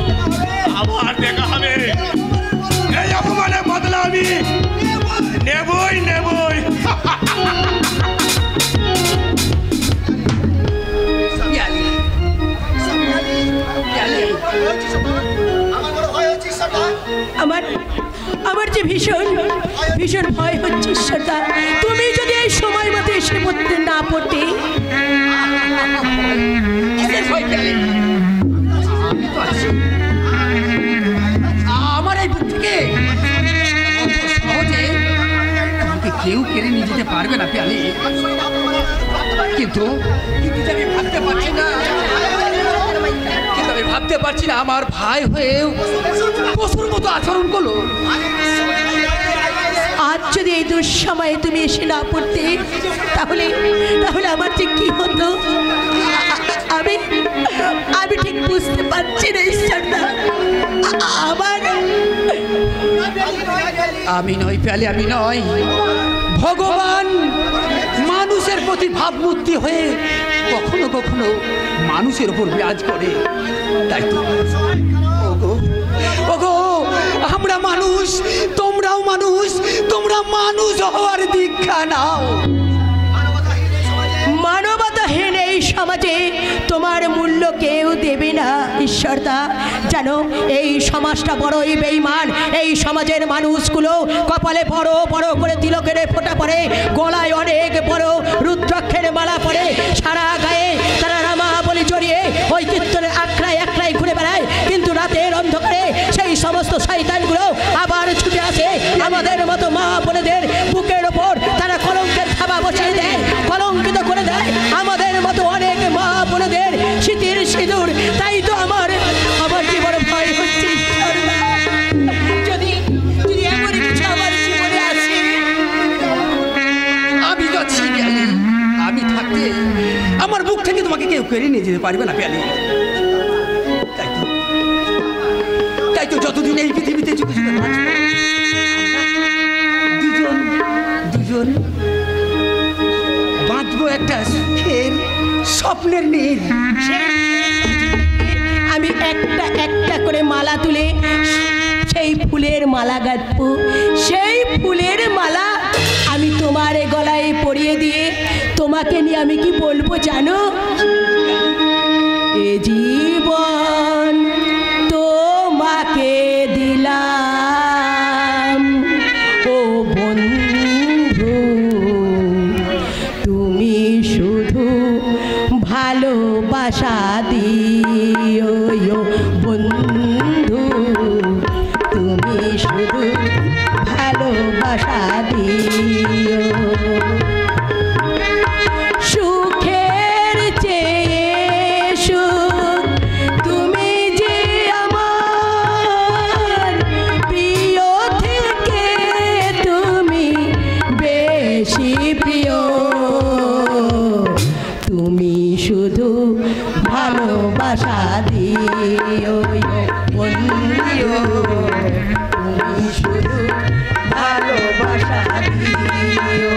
Speaker 10: আবার দেখা হবে। এই অপমানের বদলা আমি নেবই নেবই।
Speaker 5: আমার যে ভীষণ ভীষণ ভয় হচ্ছে ঈশ্বরদা, তুমি যদি এই সময় মতো এসে পড়তে না পড়তে।
Speaker 9: আমার এই বুক থেকে সহজে তোমাকে কেউ কেড়ে নিয়ে যেতে পারবে না পেয়ালি, কিন্তু আমি ভাবতে পারছি না, আমি ভাবতে পারছি না আমার ভাই হয়েও পশুর মতো আচরণ করলো।
Speaker 5: আজ যদি এই দুঃসময়ে তুমি এসে না পড়তে, তাহলে তাহলে আমার যে কি হতো আমি আমি ঠিক বুঝতে পারছি না ঈশ্বরদা।
Speaker 9: আমি নই পেয়ালি, আমি নয়, ভগবান মানুষের প্রতি ভাবমূর্তি হয়ে কখনো কখনো মানুষের উপর বিরাজ করে। তাই তো ওগো ওগো, আমরা মানুষ, তোমরাও মানুষ, তোমরা মানুষ হওয়ার দীক্ষা নাও।
Speaker 5: মানবতাহীন এই সমাজে তোমার মূল্য কেউ দেবে না ঈশ্বরদা। জানো এই সমাজটা বড়ই বেঈমান। এই সমাজের মানুষগুলো কপালে বড় বড় করে তিলকের ফোঁটা পড়ে, গলায় অনেক বড় রুদ্রাক্ষের মালা পড়ে, সারা গায়ে তারা রামা বলে জড়িয়ে ওই কীর্তনের আখড়ায় আখড়ায় ঘুরে বেড়ায়, কিন্তু রাতের অন্ধকারে সেই সমস্ত শয়তানগুলো আবার ছুটে আসে আমাদের মতো মা বোনেদের বুকের ওপর, তারা কলঙ্কের থাবা বসিয়ে দেয়, কলঙ্কিত করে দেয় আমাদের মতো অনেক মা বোনেদের শীতের সিঁদুর। তাই তো আমার কি বড় ভয় হচ্ছে যদি যদি এমন কিছু আমার জীবনে আসে।
Speaker 9: আমি যাচ্ছি পেয়ালি, আমি থাকতে আমার বুক থেকে তোমাকে কেউ কেড়ে নিয়ে যেতে পারবে না পেয়ালি। তাই তো যতদিন এই পৃথিবীতে যুগে যুগে দুজন দুজন বাঁধবো একটা সুখের স্বপ্নের নীড়।
Speaker 5: আমি একটা একটা করে মালা তুলে সেই ফুলের মালা গাঁথবো, সেই ফুলের মালা আমি তোমার গলায় পরিয়ে দিয়ে তোমাকে নিয়ে আমি কি বলবো জানো? এ জীবন তোমাকে দিলাম ও বন্ধু, তুমি শুধু ভালোবাসা দিও বন্ধু, তুমি শুধু ভালোবাসা দিও। সুখের চেয়ে সুখ তুমি যে আমার প্রিয় থেকে তুমি বেশি প্রিয়, তুমি শুধু ভালোবাসা দিও বন্ধু, তুমি শুধু ভালোবাসা দিও।